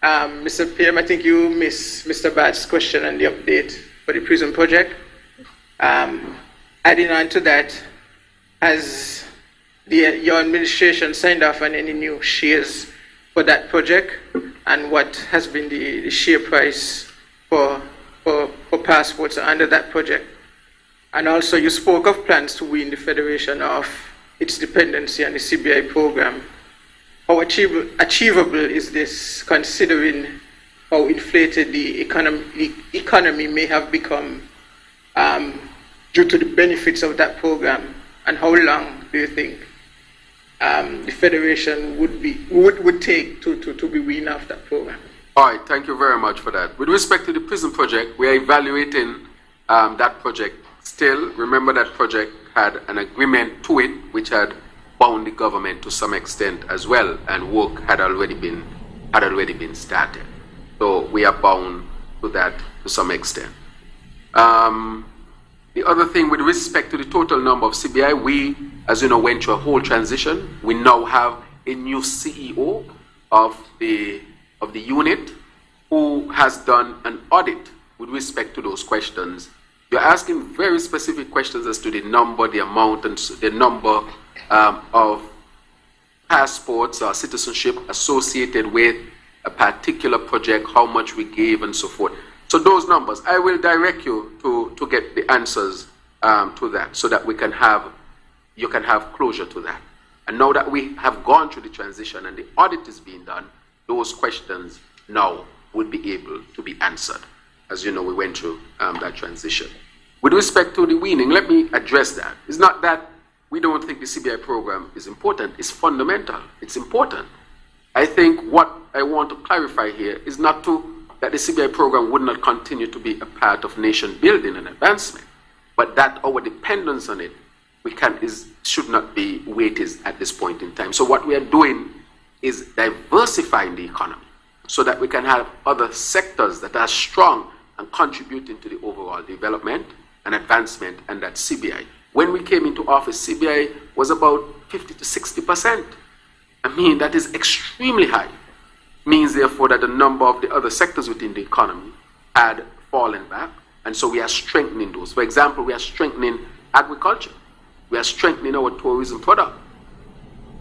Mr. PM, I think you missed Mr. Bad's question on the update for the prison project. Adding on to that, has your administration signed off on any new shares for that project, and what has been the share price for passports under that project? And also, you spoke of plans to wean the Federation off its dependency on the CBI program. How achievable is this, considering how inflated the economy may have become due to the benefits of that program? And how long do you think the Federation would take to be weaned off that program? All right, thank you very much for that. With respect to the prison project, we are evaluating that project still. Remember, that project had an agreement to it which had bound the government to some extent as well, and work had already been started. So we are bound to that to some extent. The other thing with respect to the total number of CBI, we, as you know, went through a whole transition. We now have a new CEO of the unit who has done an audit with respect to those questions. You're asking very specific questions as to the number, the amount, and the number of passports or citizenship associated with a particular project, how much we gave, and so forth. So those numbers, I will direct you to get the answers to that, so that you can have closure to that. And now that we have gone through the transition and the audit is being done, those questions now would be able to be answered. As you know, we went through that transition. With respect to the weaning, let me address that. It's not that we don't think the CBI program is important. It's fundamental. It's important. I think what I want to clarify here is not that the CBI program would not continue to be a part of nation building and advancement, but that our dependence on it should not be weighted at this point in time. So what we are doing is diversifying the economy so that we can have other sectors that are strong and contributing to the overall development and advancement, and that CBI. When we came into office, CBI was about 50 to 60%. I mean, that is extremely high. Means, therefore, that the number of the other sectors within the economy had fallen back, and so we are strengthening those. For example, we are strengthening agriculture. We are strengthening our tourism product.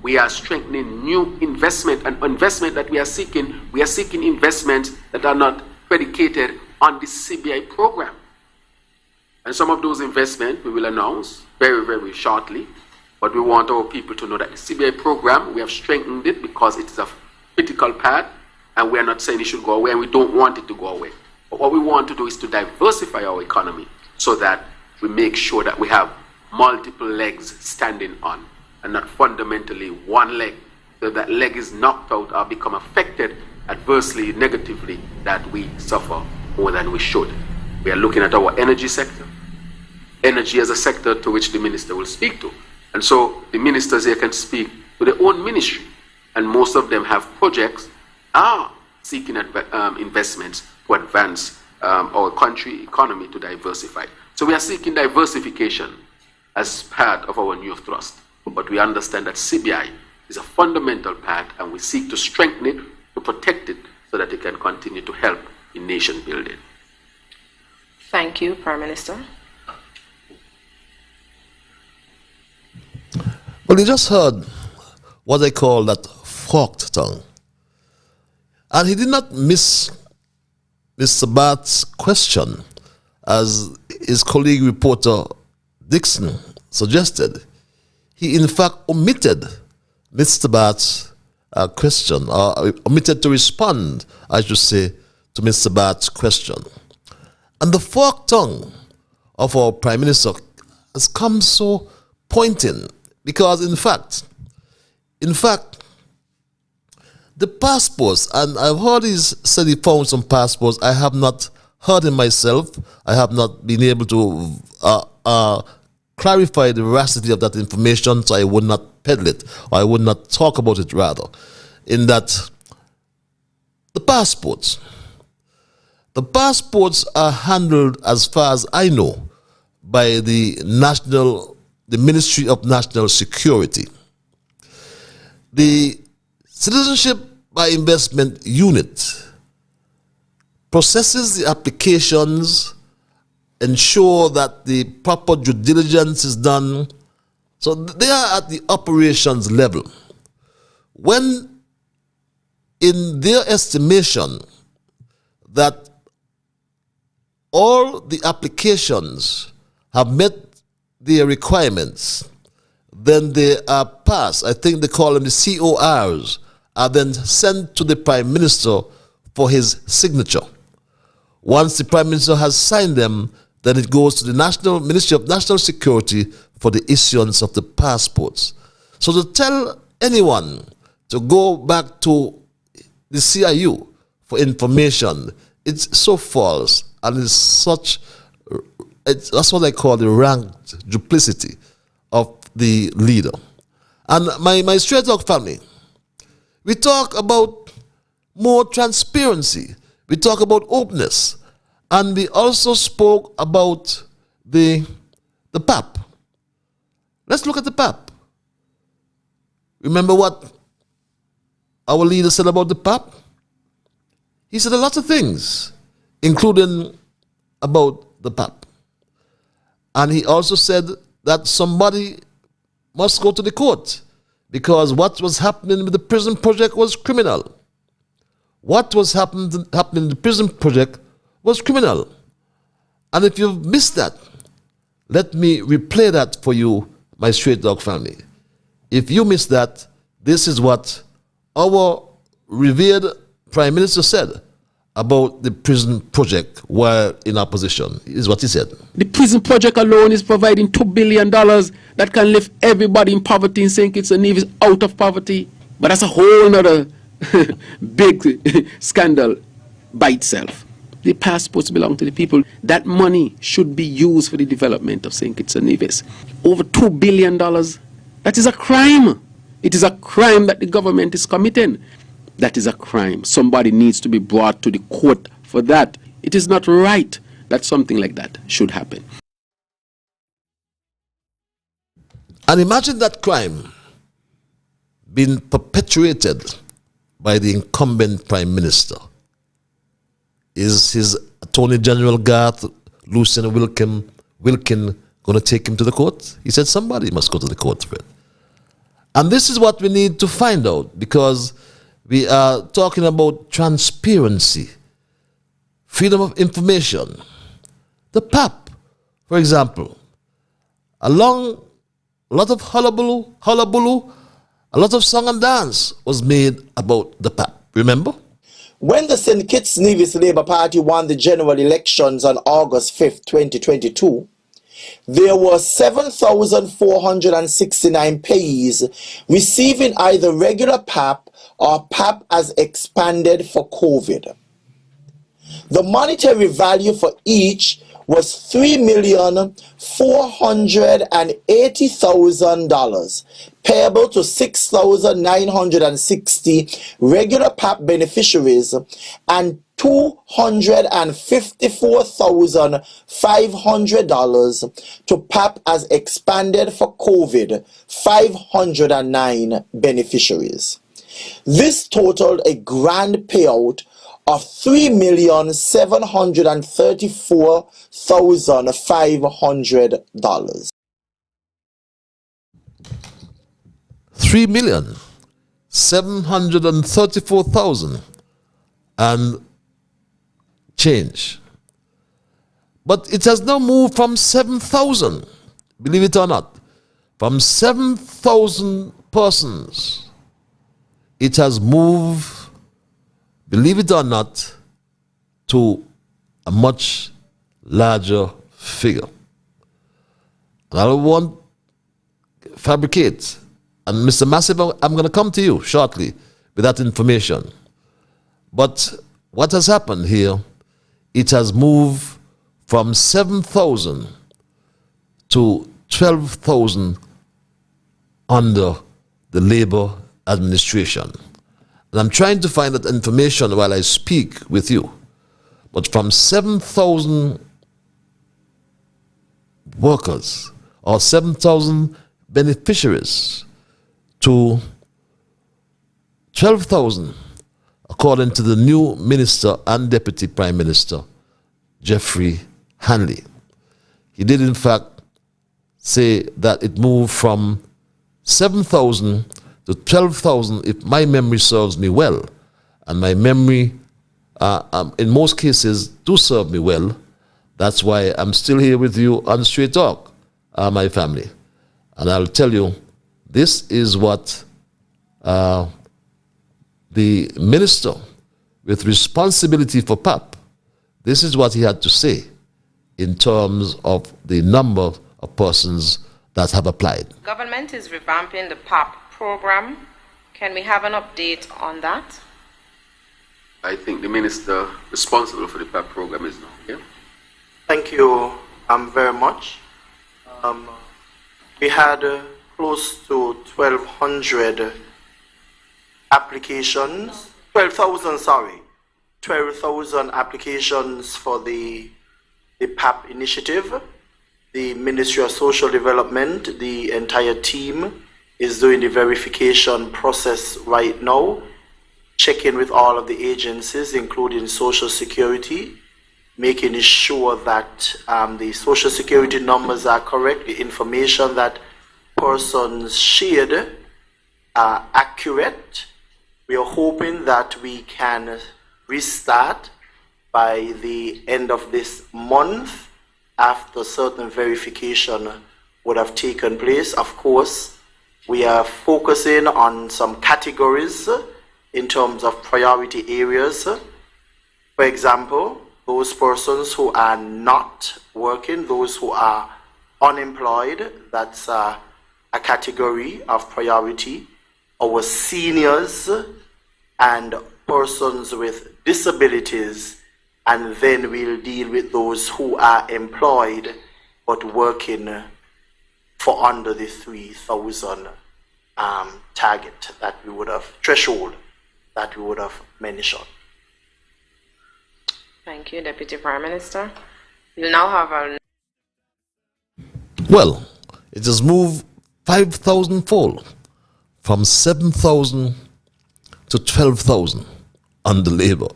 We are strengthening new investment, and investment that we are seeking investments that are not predicated on the CBI program. And some of those investments we will announce very, very shortly, but we want our people to know that the CBI program, we have strengthened it because it is a critical part, and we are not saying it should go away, and we don't want it to go away. But what we want to do is to diversify our economy so that we make sure that we have multiple legs standing on, and not fundamentally one leg. So if that leg is knocked out or become affected adversely, negatively, that we suffer more than we should. We are looking at our energy sector. Energy as a sector to which the minister will speak to. And so the ministers here can speak to their own ministry. And most of them have projects seeking investments to advance our country economy to diversify. So we are seeking diversification as part of our new thrust. But we understand that CBI is a fundamental part, and we seek to strengthen it, to protect it, so that it can continue to help in nation building. Thank you, Prime Minister. Well, you just heard what they call that forked tongue. And he did not miss Mr. Bart's question, as his colleague reporter Dixon suggested. He, in fact, omitted Mr. Bart's question, or omitted to respond, I should say, to Mr. Bart's question. And the forked tongue of our Prime Minister has come so pointing, because in fact, the passports, and I've heard he said he found some passports. I have not heard him myself. I have not been able to clarify the veracity of that information, so I would not peddle it, or I would not talk about it, rather. In that, the passports are handled, as far as I know, by the Ministry of National Security. The Citizenship by Investment Unit processes the applications, ensure that the proper due diligence is done. So they are at the operations level. When, in their estimation, that all the applications have met their requirements, then they are passed. I think they call them the CORs, are then sent to the Prime Minister for his signature. Once the Prime Minister has signed them, then it goes to the Ministry of National Security for the issuance of the passports. So to tell anyone to go back to the CIU for information, it's so false, and that's what I call the ranked duplicity of the leader. And my straight talk family, we talk about more transparency, we talk about openness, and we also spoke about the PAP. Let's look at the PAP. Remember what our leader said about the PAP? He said a lot of things, including about the PAP. And he also said that somebody must go to the court, because what was happening with the prison project was criminal. What was happening in the prison project was criminal. And if you've missed that, let me replay that for you, my straight dog family. If you missed that, this is what our revered Prime Minister said about the prison project while in opposition. This is what he said. The prison project alone is providing $2 billion that can lift everybody in poverty in St. Kitts and Nevis out of poverty. But that's a whole other big scandal by itself. The passports belong to the people. That money should be used for the development of St. Kitts and Nevis. Over $2 billion. That is a crime. It is a crime that the government is committing. That is a crime. Somebody needs to be brought to the court for that. It is not right that something like that should happen. And imagine that crime being perpetuated by the incumbent Prime Minister. Is his Attorney General Garth Lucien Wilkin going to take him to the court? He said somebody must go to the court for it. And this is what we need to find out, because we are talking about transparency, freedom of information. The PAP, for example, a lot of hullabaloo, a lot of song and dance was made about the PAP. Remember? When the St. Kitts Nevis Labour Party won the general elections on August 5th, 2022, there were 7,469 payees receiving either regular PAP or PAP as expanded for COVID. The monetary value for each was $3,480,000, payable to 6,960 regular PAP beneficiaries and $254,500 to PAP as expanded for COVID 509 beneficiaries. This totaled a grand payout of $3,734,500. $3,734,000 and change. But it has now moved from 7,000, believe it or not, from 7,000 persons. It has moved, believe it or not, to a much larger figure. And I don't want to fabricate. And Mr. Massive, I'm going to come to you shortly with that information. But what has happened here, it has moved from 7,000 to 12,000 under the Labour administration. And I'm trying to find that information while I speak with you. But from 7,000 workers or 7,000 beneficiaries to 12,000, according to the new Minister and Deputy Prime Minister, Jeffrey Hanley. He did in fact say that it moved from 7,000 to 12,000, if my memory serves me well, and my memory in most cases do serve me well. That's why I'm still here with you on Straight Talk, my family. And I'll tell you, this is what the minister with responsibility for PAP, this is what he had to say in terms of the number of persons that have applied. Government is revamping the PAP program. Can we have an update on that? I think the minister responsible for the PAP program is now here. Thank you very much. We had close to 1,200 applications, 12,000 applications for the PAP initiative. The Ministry of Social Development, the entire team is doing the verification process right now, checking with all of the agencies, including Social Security, making sure that the Social Security numbers are correct, the information that persons shared are accurate. We are hoping that we can restart by the end of this month after certain verification would have taken place. Of course, we are focusing on some categories in terms of priority areas. For example, those persons who are not working, those who are unemployed, that's a category of priority. Our seniors and persons with disabilities, and then we'll deal with those who are employed but working for under the 3,000 target that we would have, threshold that we would have mentioned. Thank you, Deputy Prime Minister. We'll now have our... Well, it has moved 5,000-fold from 7,000 to 12,000 under Labour.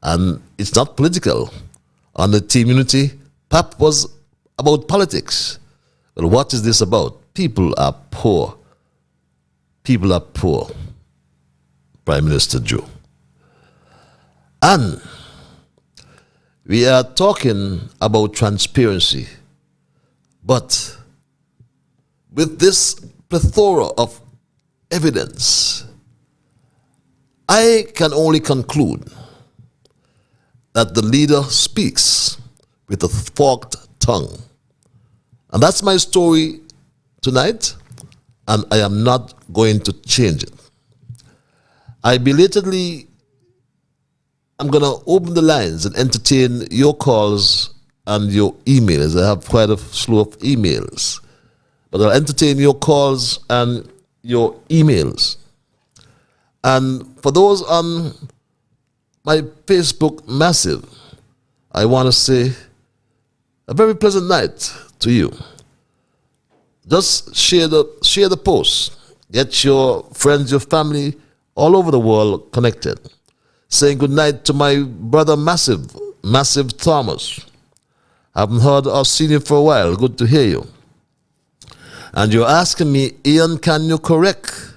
And it's not political. On the Team Unity, PAP was about politics. Well, what is this about? People are poor. People are poor, Prime Minister Joe. And we are talking about transparency, but with this plethora of evidence, I can only conclude that the leader speaks with a forked tongue. And that's my story tonight, and I am not going to change it. I belatedly am going to open the lines and entertain your calls and your emails. I have quite a slew of emails. But I'll entertain your calls and your emails. And for those on my Facebook Massive, I want to say a very pleasant night to you. Just share the post. Get your friends, your family all over the world connected. Saying good night to my brother Massive Thomas. I haven't heard or seen you for a while. Good to hear you. And you're asking me, Ian, can you correct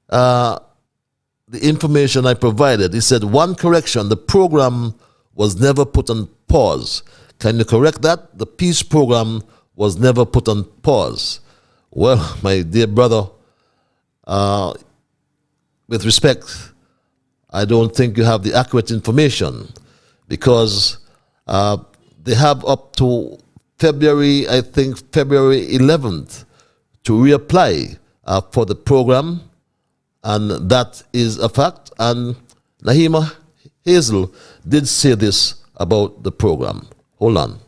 the information I provided? He said, one correction, the program was never put on pause. Can you correct that? The peace program was never put on pause. Well, my dear brother, with respect, I don't think you have the accurate information because they have up to February 11th to reapply for the program, and that is a fact. And Nahima Hazel did say this about the program. Hold on.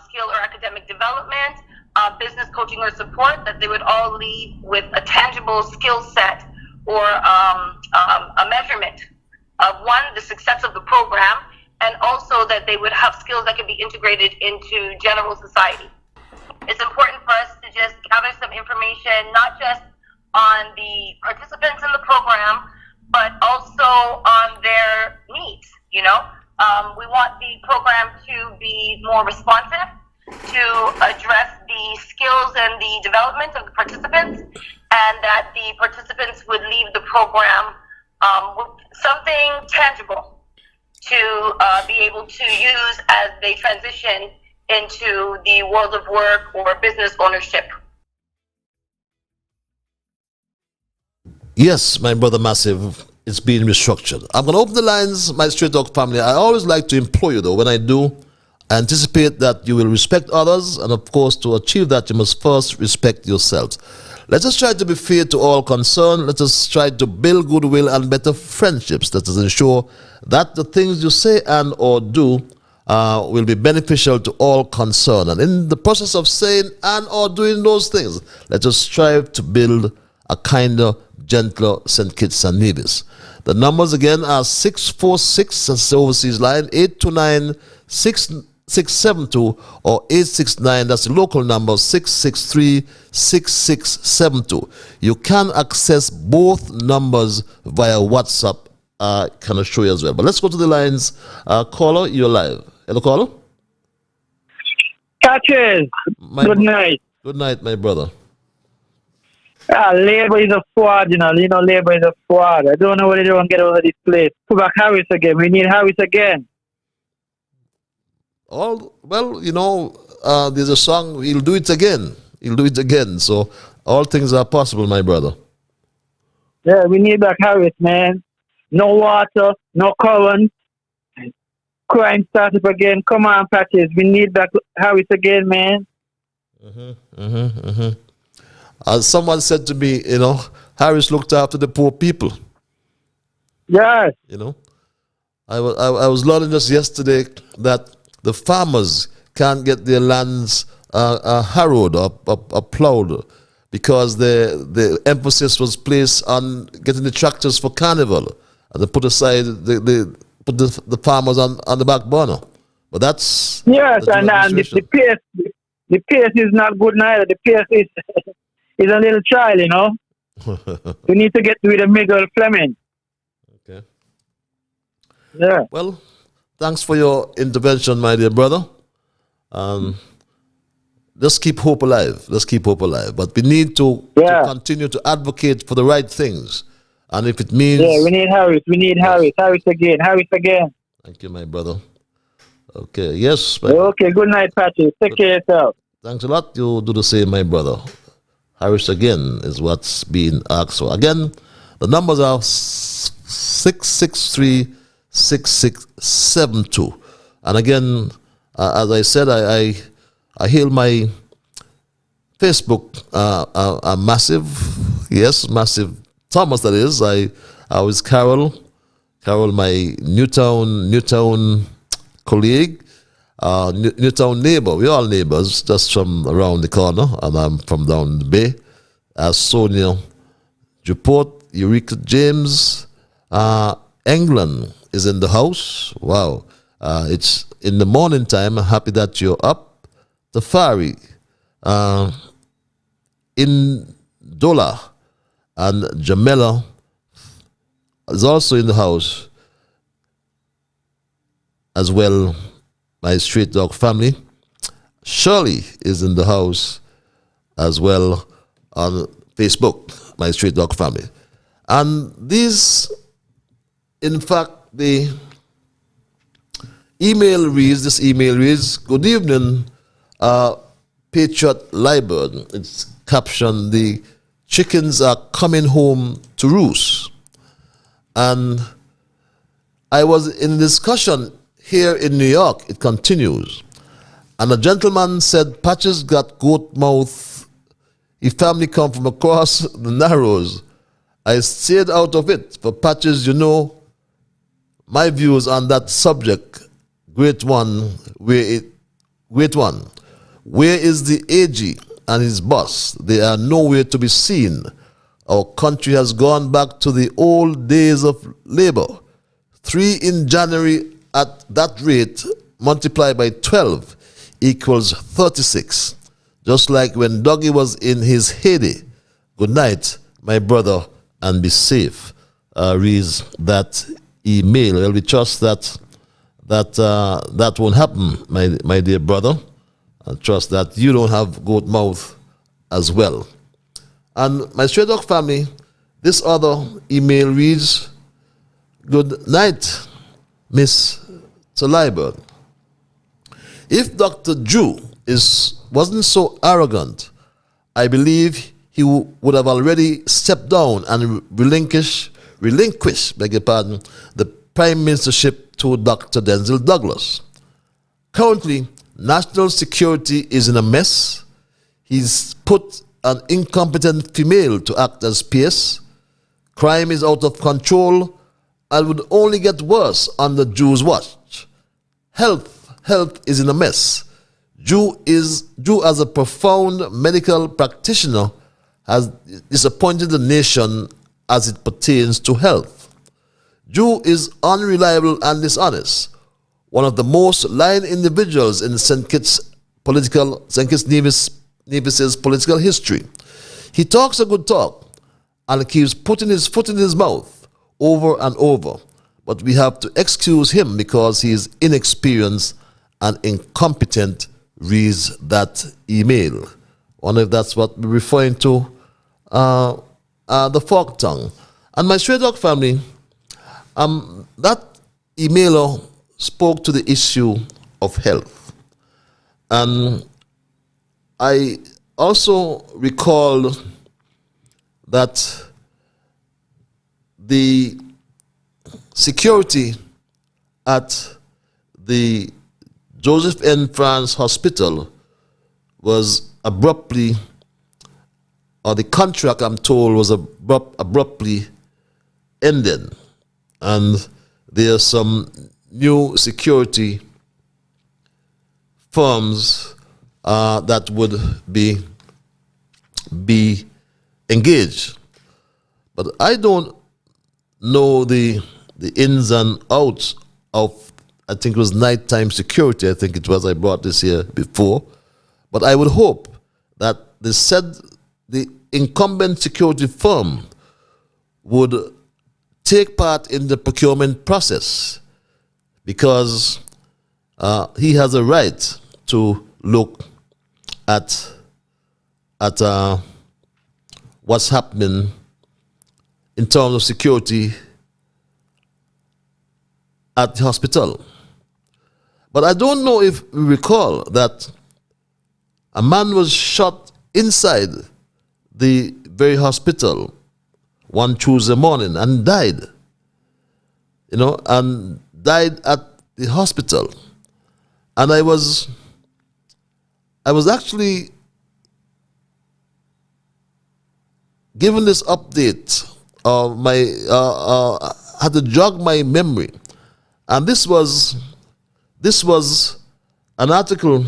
Skill or academic development, business coaching or support, that they would all leave with a tangible skill set or a measurement of one, the success of the program, and also that they would have skills that can be integrated into general society. It's important for us to just gather some information, not just on the participants in the program, but also on their needs, you know? We want the program to be more responsive, to address the skills and the development of the participants, and that the participants would leave the program with something tangible to be able to use as they transition into the world of work or business ownership. Yes, my brother Massive, it's being restructured. I'm going to open the lines, my Straight Talk family. I always like to implore you, though, when I do, I anticipate that you will respect others, and of course, to achieve that, you must first respect yourselves. Let us try to be fair to all concerned. Let us try to build goodwill and better friendships. Let us ensure that the things you say and or do will be beneficial to all concerned. And in the process of saying and or doing those things, let us strive to build a kinder, gentler St. Kitts and Nevis. The numbers again are 646, that's the overseas line, 829-6672, or 869, that's the local number, 663-6672. You can access both numbers via WhatsApp, can I show you as well. But let's go to the lines. Caller, you're live. Hello, caller? Catches. Good night. Good night, my brother. Labour is a fraud, you know. Labour is a fraud. I don't know what they don't get out of this place. Put back Harris again. We need Harris again. There's a song, he'll do it again. He'll do it again. So all things are possible, my brother. Yeah, we need back Harris, man. No water, no current. Crime starts up again. Come on, Patches. We need back Harris again, man. As someone said to me, Harris looked after the poor people. Yes. I was learning just yesterday that the farmers can't get their lands harrowed or plowed because the emphasis was placed on getting the tractors for carnival, and they put aside the farmers on the back burner. But that's yes, and the pace is not good neither. The pace is a little child, We need to get rid of Miguel Fleming. Okay. Yeah. Well, thanks for your intervention, my dear brother. Just keep hope alive. Let's keep hope alive. But we need to continue to advocate for the right things. And if it means... Yeah, we need Harris. We need Harris. Harris again. Harris again. Thank you, my brother. Okay, yes. Okay, good night, Patrick. Take care of yourself. Thanks a lot. You do the same, my brother. Harris again is what's being asked for. Again, the numbers are 663-6672. And again, as I said, I hail my Facebook Massive Thomas, that is. I was Carol, Carol, my Newtown colleague, Newtown neighbor. We're all neighbors, just from around the corner, and I'm from down the bay. Sonia Duport, Eureka James, England is in the house. Wow. It's in the morning time. I'm happy that you're up. Tafari, in Dola, and Jamela is also in the house as well. My Street Dog family. Shirley is in the house as well on Facebook, my Street Dog family. And these, in fact, the email reads, good evening, Patriot Liburd. It's captioned, the chickens are coming home to roost. And I was in discussion here in New York, it continues. And a gentleman said, Patches got goat mouth. His family come from across the Narrows. I stayed out of it. For Patches, you know, my views on that subject, great one. Where is the AG and his boss? They are nowhere to be seen. Our country has gone back to the old days of labor. 3 in January at that rate, multiplied by 12 equals 36. Just like when Dougie was in his heyday. Good night, my brother, and be safe. Reads that email. Well, we trust that won't happen, my dear brother. I trust that you don't have goat mouth as well. And my Stray Dog family, this other email reads, good night, Miss Liburd. If Dr. Drew wasn't so arrogant, I believe he would have already stepped down and relinquish, beg your pardon, the prime ministership to Dr. Denzel Douglas. Currently, national security is in a mess. He's put an incompetent female to act as PS. Crime is out of control and would only get worse under Drew's watch. Health is in a mess. Drew as a profound medical practitioner has disappointed the nation as it pertains to health. Drew is unreliable and dishonest. One of the most lying individuals in St. Kitts Nevis's political history. He talks a good talk and keeps putting his foot in his mouth over and over. But we have to excuse him because he is inexperienced and incompetent, reads that email. I wonder if that's what we're referring to, the fork tongue. And my Stray Dog family, that emailer spoke to the issue of health. And I also recall that the security at the Joseph N. France Hospital was abruptly, or the contract, I'm told, was abruptly ended. And there are some new security firms that would be engaged. But I don't know the ins and outs of, I think it was nighttime security, I think it was, I brought this here before. But I would hope that the incumbent security firm would take part in the procurement process, because he has a right to look at what's happening in terms of security at the hospital. But I don't know if we recall that a man was shot inside the very hospital one Tuesday morning and died, and died at the hospital. And I was actually given this update of my, had to jog my memory. And this was an article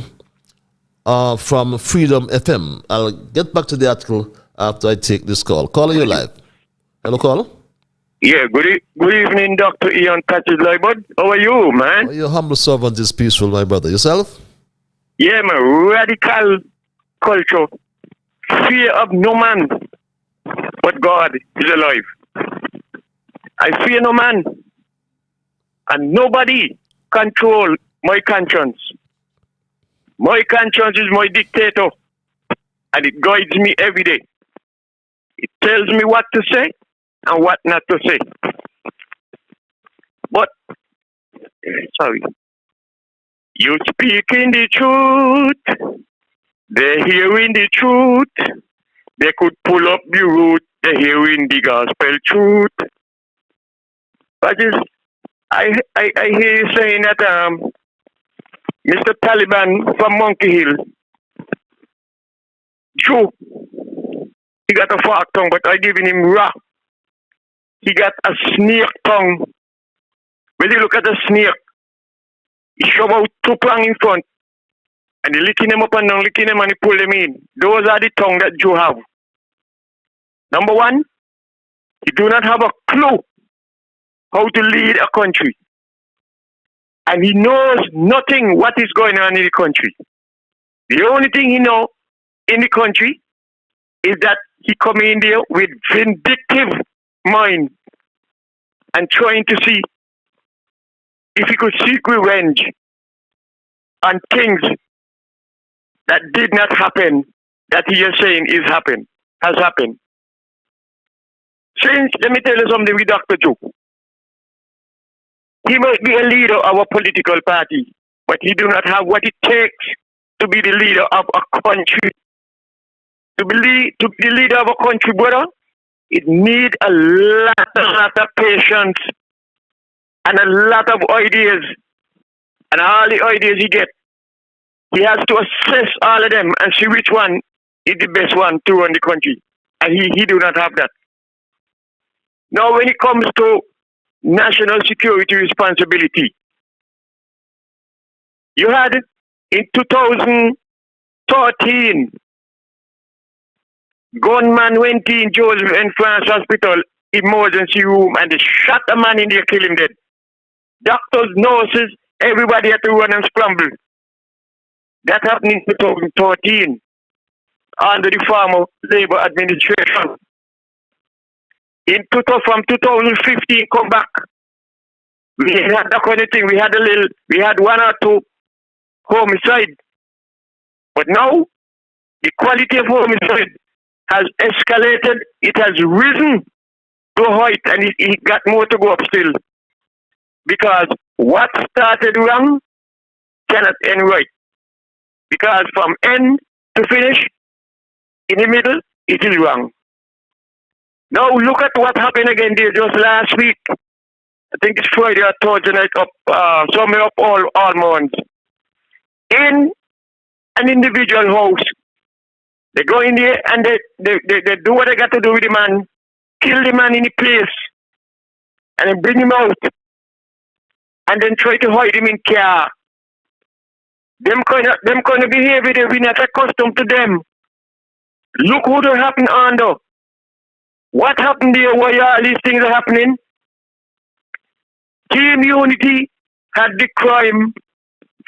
from Freedom FM. I'll get back to the article after I take this call. Caller, you're live. Hello, caller. Yeah, good evening, Dr. Ian Patrick Liburd. How are you, man? Your humble servant is peaceful, my brother. Yourself? Yeah, man. Radical culture. Fear of no man, but God is alive. I fear no man, and nobody control my conscience. My conscience is my dictator, and it guides me every day. It tells me what to say and what not to say. But, sorry, you speak in the truth, they're hearing the truth, they could pull up the root, they're hearing the gospel truth. I hear you saying that Mr. Taliban from Monkey Hill, Jew, he got a fork tongue, but I giving him raw. He got a snake tongue. When you look at the snake, he shove out two prongs in front, and he licking them up and down, licking them, and he pull them in. Those are the tongue that Jew have. Number one, he do not have a clue how to lead a country. And he knows nothing what is going on in the country. The only thing he know in the country is that he come in there with vindictive mind and trying to see if he could seek revenge on things that did not happen, that he is saying has happened. Since, let me tell you something with Dr. Joe. He might be a leader of a political party, but he do not have what it takes to be the leader of a country. To be the leader of a country, brother, it needs a lot of patience and a lot of ideas. And all the ideas he gets, he has to assess all of them and see which one is the best one to run the country. And he do not have that. Now, when it comes to national security responsibility, you had in 2013, gunman went in Joseph and France Hospital emergency room and they shot a man in there, kill him dead. Doctors, nurses, everybody had to run and scramble. That happened in 2013 under the former Labour administration. From 2015, come back. We had that kind of thing. We had one or two homicide. But now, the quality of homicide has escalated. It has risen to a height, and it got more to go up still. Because what started wrong cannot end right. Because from end to finish, in the middle, it is wrong. Now look at what happened again there just last week. I think it's Friday or Thursday night up, somewhere up all months. In an individual house, they go in there and they do what they got to do with the man, kill the man in the place, and then bring him out, and then try to hide him in car. Them kind of behavior, we're not accustomed to them. Look what happened under. What happened there? Why all these things are happening? Team Unity had the crime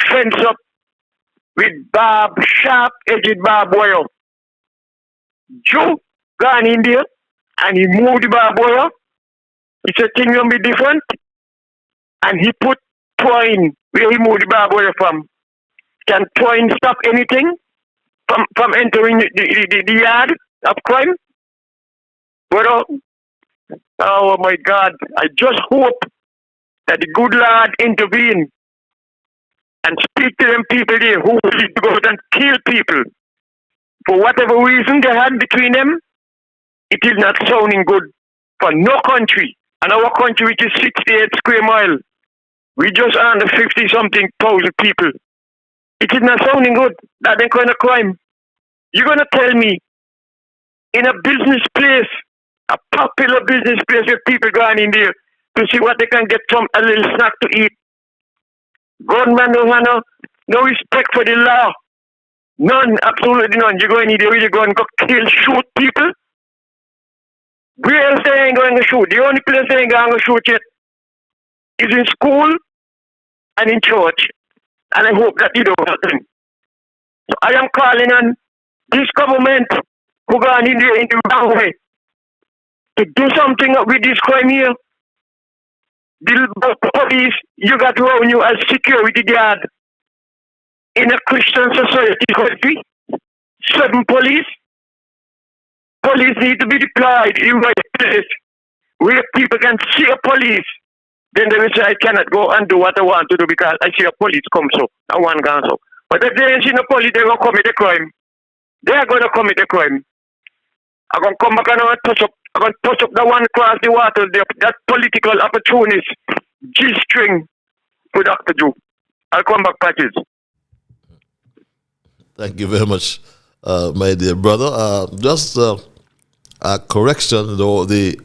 fence up with sharp-edged barbed wire. Joe gone in there and he moved the barbed wire. He said things will be different. And he put twine where he moved the barbed wire from. Can twine stop anything from entering the yard of crime? But oh my God, I just hope that the good Lord intervene and speak to them people there who will go out and kill people. For whatever reason they had between them, it is not sounding good for no country. And our country, which is 68 square miles, we just under 50-something thousand people. It is not sounding good, that kind of crime. You're going to tell me, in a business place, a popular business place where people going in there, to see what they can get some a little snack to eat. Gunmen don't have no respect for the law. None, absolutely none. You go in there with your gun, go kill, shoot people. Where else they ain't going to shoot? The only place they ain't going to shoot yet is in school and in church. And I hope that you don't happen. So I am calling on this government who gone in the wrong way to do something with this crime here. The police, you got around you as security guard in a Christian society country. 7 police. Police need to be deployed in right place where people can see a police. Then they will say, I cannot go and do what I want to do because I see a police come so. I want to go so. But if they ain't see no police, they're going to commit a crime. They are going to commit a crime. I'm going to come back and I'm going to touch up the one across the water, that political opportunist G-string for Dr. Joe. I'll come back, Patches. Thank you very much, my dear brother. Just a correction, though, the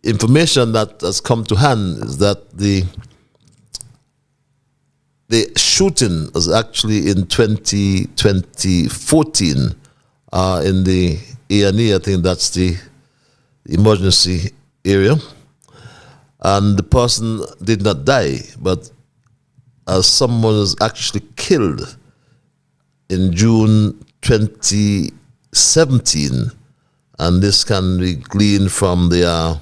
information that has come to hand is that the shooting was actually in 2014 in the A&E, I think that's the emergency area. And the person did not die, but someone was actually killed in June 2017. And this can be gleaned from the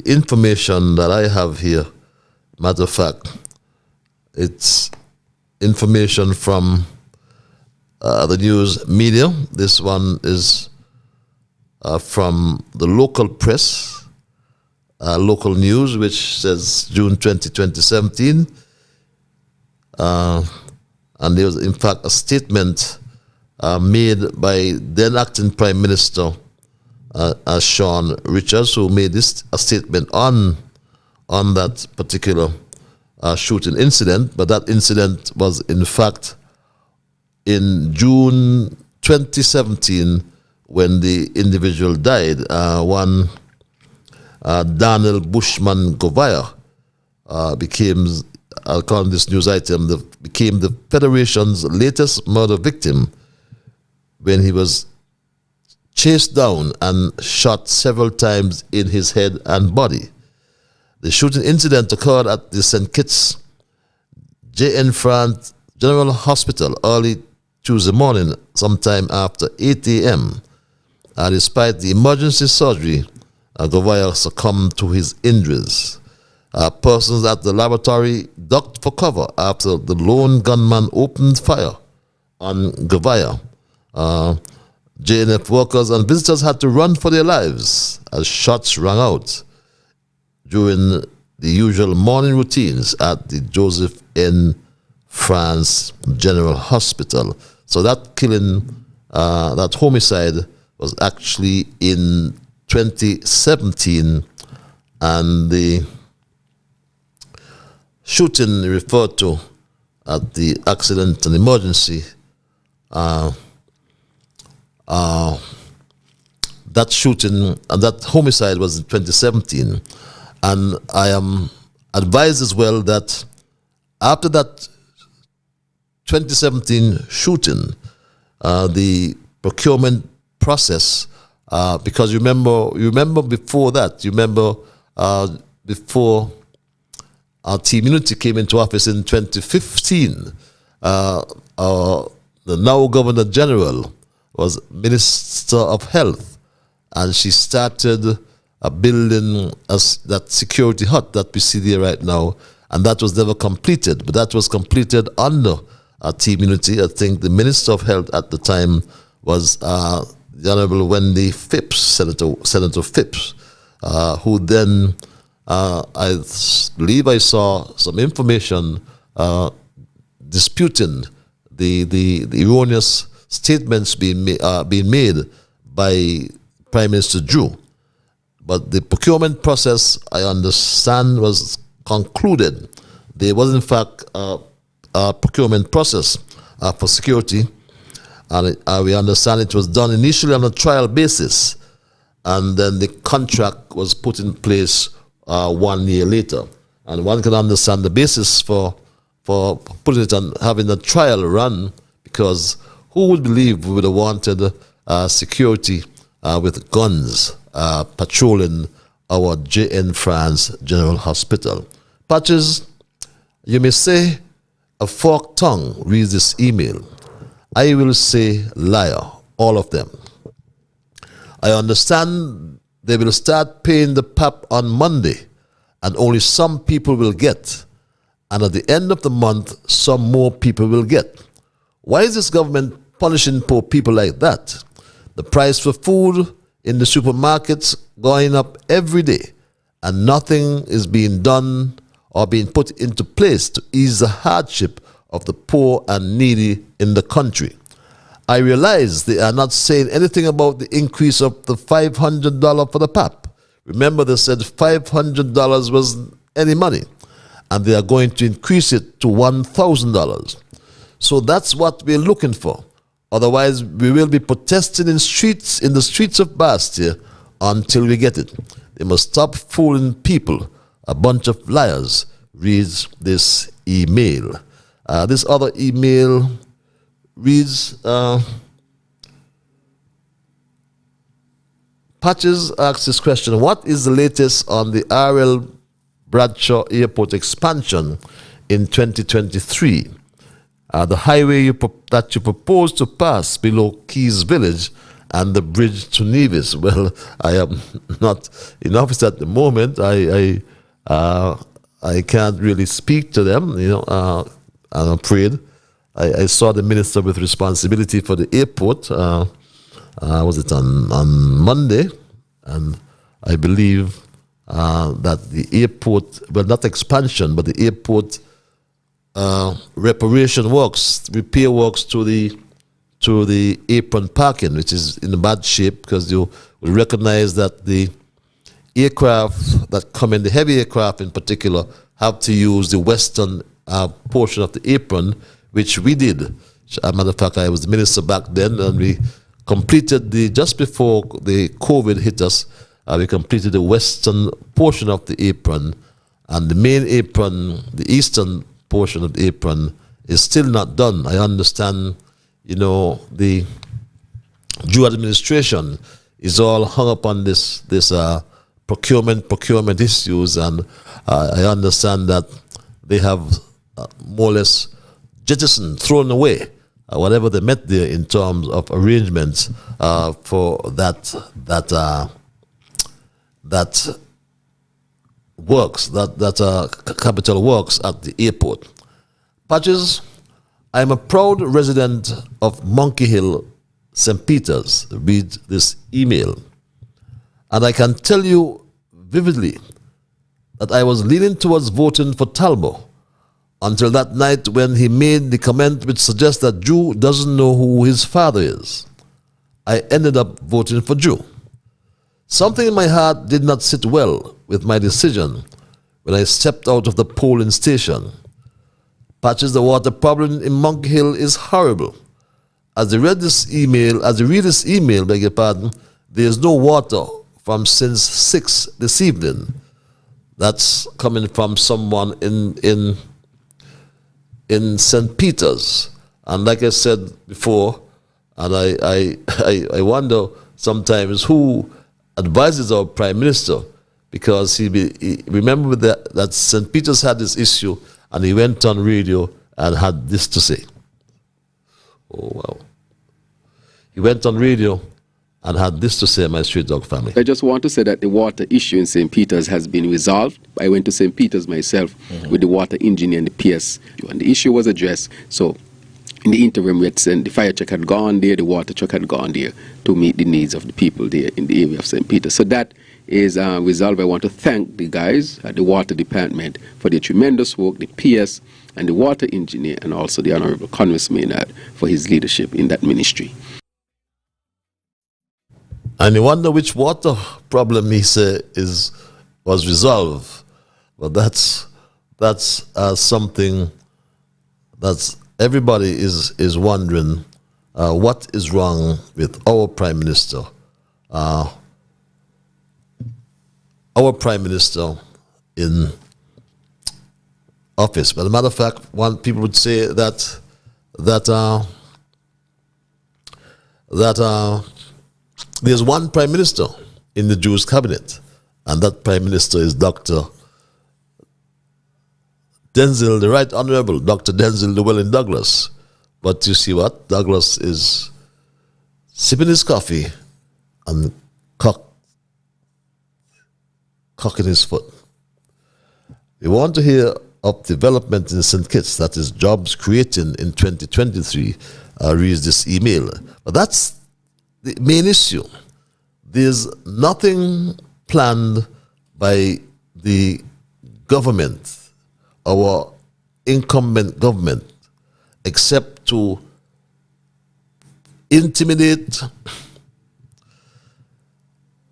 information that I have here. Matter of fact, it's information from the news media. This one is from the local press, local news, which says June 2017. And there was, in fact, a statement made by then acting Prime Minister Sean Richards, who made a statement on that particular shooting incident. But that incident was, in fact, in June 2017 when the individual died. One Daniel Bushman Govaya became, according to this news item, became the Federation's latest murder victim when he was chased down and shot several times in his head and body. The shooting incident occurred at the St. Kitts J.N. France General Hospital early Tuesday morning, sometime after 8 a.m. Despite the emergency surgery, Govaya succumbed to his injuries. Persons at the laboratory ducked for cover after the lone gunman opened fire on Govaya. JNF workers and visitors had to run for their lives as shots rang out during the usual morning routines at the Joseph N. France General Hospital. So that killing, that homicide was actually in 2017, and the shooting referred to at the accident and emergency, that shooting and that homicide was in 2017. And I am advised as well that after that 2017 shooting, the procurement process, because you remember before that, before our team unity came into office in 2015, the now Governor General was Minister of Health, and she started building that security hut that we see there right now, and that was never completed, but that was completed under team unity. I think the Minister of Health at the time was the Honorable Wendy Phipps, Senator Phipps, who then, I believe I saw some information disputing the erroneous statements being made by Prime Minister Drew. But the procurement process, I understand, was concluded. There was, in fact, a procurement process for security, and we understand it was done initially on a trial basis. and then the contract was put in place 1 year later. And one can understand the basis for putting it on having a trial run, because who would believe we would have wanted security with guns patrolling our JN France General Hospital? Patches, you may say a forked tongue reads this email. I will say liar, all of them. I understand they will start paying the PAP on Monday, and only some people will get. And at the end of the month, some more people will get. Why is this government punishing poor people like that? The price for food in the supermarkets going up every day, and nothing is being done or being put into place to ease the hardship of the poor and needy in the country. I realize they are not saying anything about the increase of the $500 for the PAP. Remember, they said $500 was any money, and they are going to increase it to $1,000. So that's what we're looking for. Otherwise, we will be protesting in the streets of Bastia until we get it. They must stop fooling people. A bunch of liars reads this email. This other email reads, Patches asks this question: what is the latest on the R.L. Bradshaw Airport expansion in 2023? The highway that you propose to pass below Keys Village and the bridge to Nevis. Well, I am not in office at the moment. I can't really speak to them. I'm afraid. I saw the minister with responsibility for the airport. Was it on Monday? And I believe that the airport, well, not expansion, but the airport repair works to the apron parking, which is in bad shape, because you will recognize that the aircraft that come in, the heavy aircraft in particular, have to use the western portion of the apron, which we did. As a matter of fact, I was the minister back then, and we completed just before the COVID hit us, we completed the western portion of the apron, and the main apron, the eastern portion of the apron, is still not done. I understand, the Jew administration is all hung up on this procurement issues, and I understand that they have more or less jettisoned, thrown away whatever they met there in terms of arrangements for that capital works at the airport. Patches, I am a proud resident of Monkey Hill, St. Peter's. Read this email. And I can tell you vividly that I was leaning towards voting for Talbot until that night when he made the comment which suggests that Jew doesn't know who his father is. I ended up voting for Jew. Something in my heart did not sit well with my decision when I stepped out of the polling station. Patches, the water problem in Monkey Hill is horrible. As I read this email, beg your pardon, there is no water from since 6 this evening. That's coming from someone in St. Peter's. And like I said before, and I wonder sometimes who advises our Prime Minister, because remember that St. Peter's had this issue, and he went on radio and had this to say. Oh, wow. He went on radio and had this to say, my Street Dog family. I just want to say that the water issue in St. Peter's has been resolved. I went to St. Peter's myself with the water engineer and the PS, and the issue was addressed. So in the interim, the fire truck had gone there, the water truck had gone there to meet the needs of the people there in the area of St. Peter's. So that is resolved. I want to thank the guys at the water department for their tremendous work, the PS and the water engineer, and also the Honorable Congress Maynard for his leadership in that ministry. And you wonder which water problem he said was resolved. But that's something that's everybody is wondering what is wrong with our Prime Minister. our Prime Minister in office. But as a matter of fact, one people would say that there's one Prime Minister in the Jewish cabinet, and that Prime Minister is Dr. Denzel, the Right Honorable Dr. Denzel Llewellyn Douglas. But you see what? Douglas is sipping his coffee and cocking his foot. We want to hear of development in St. Kitts, that is jobs creating in 2023, reads this email. But that's the main issue. There's nothing planned by the government, our incumbent government, except to intimidate,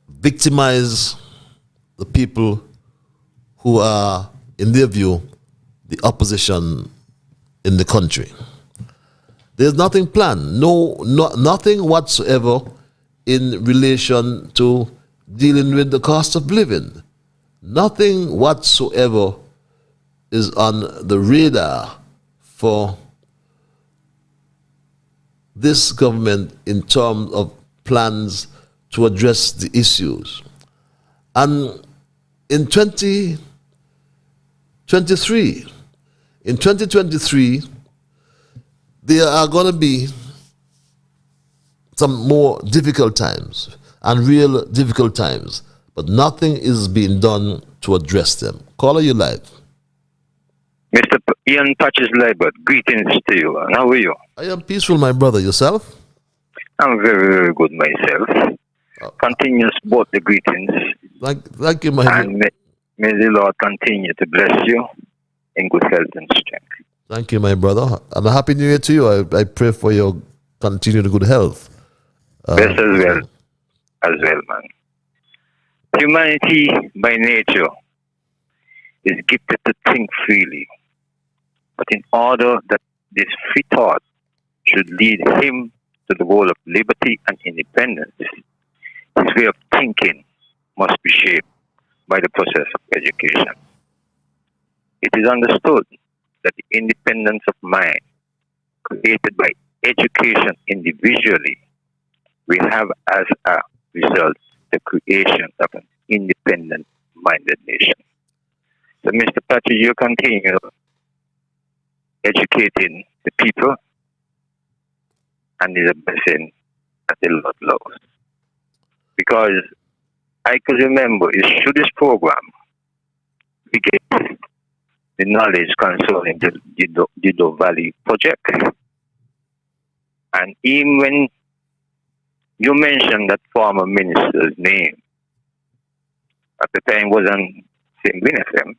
victimize the people who are, in their view, the opposition in the country. There's nothing planned, nothing whatsoever in relation to dealing with the cost of living. Nothing whatsoever is on the radar for this government in terms of plans to address the issues. And in 2023, there are going to be some more difficult times and real difficult times, but nothing is being done to address them. Caller, you live. Mr. Ian Patches Liburd, greetings to you. And how are you? I am peaceful, my brother. Yourself? I'm very, very good myself. Continuous both the greetings. Thank you, my And may the Lord continue to bless you in good health and strength. Thank you, my brother. And a happy new year to you. I pray for your continued good health. Best as well, man. Humanity by nature is gifted to think freely. But in order that this free thought should lead him to the goal of liberty and independence, his way of thinking must be shaped by the process of education. It is understood that the independence of mind created by education individually will have as a result the creation of an independent-minded nation. So, Mr. Patrick, you continue educating the people, and it's a blessing that the Lord loves. Because I could remember, it's through this program we get the knowledge concerning the Dido Valley project. And even when you mentioned that former minister's name, at the time was on St. Win FM,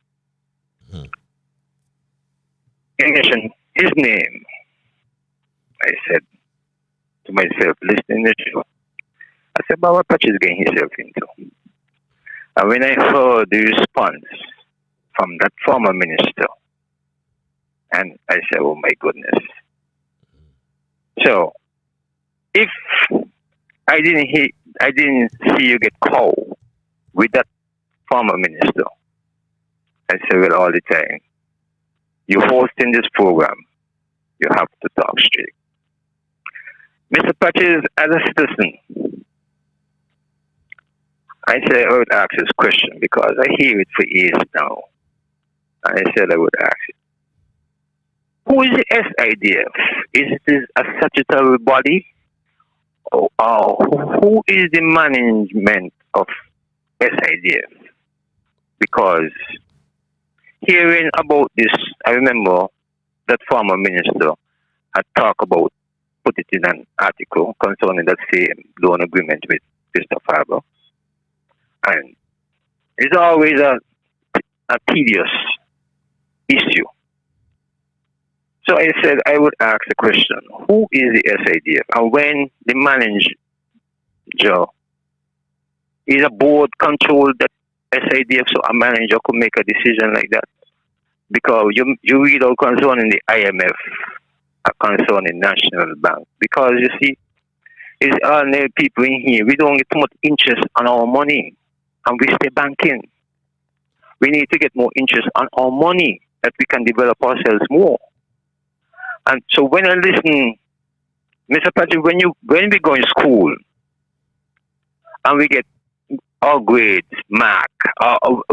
you mentioned his name. I said to myself, listening to the show, I said, but what Patch is getting himself into? And when I heard the response from that former minister, and I said, oh my goodness. So, if I didn't see you get called with that former minister, I said, well, all the time, you're hosting this program, you have to talk straight. Mr. Patches, as a citizen, I said I would ask this question because I hear it for years now. And I said I would ask it. Who is the SIDF? Is it a statutory body? Or who is the management of SIDF? Because hearing about this, I remember that former minister had talked about, put it in an article concerning that same loan agreement with Christopher Harbour. And it's always a tedious issue. So I said I would ask the question, who is the SIDF? And when the manager is a board controlled that SIDF, so a manager could make a decision like that? Because you read out concerning the IMF, concerning National Bank. Because you see, it's ordinary people in here, we don't get too much interest on our money. And we stay banking. We need to get more interest on our money that we can develop ourselves more. And so when I listen, Mr. Patrick, when we go in school and we get our grades mark,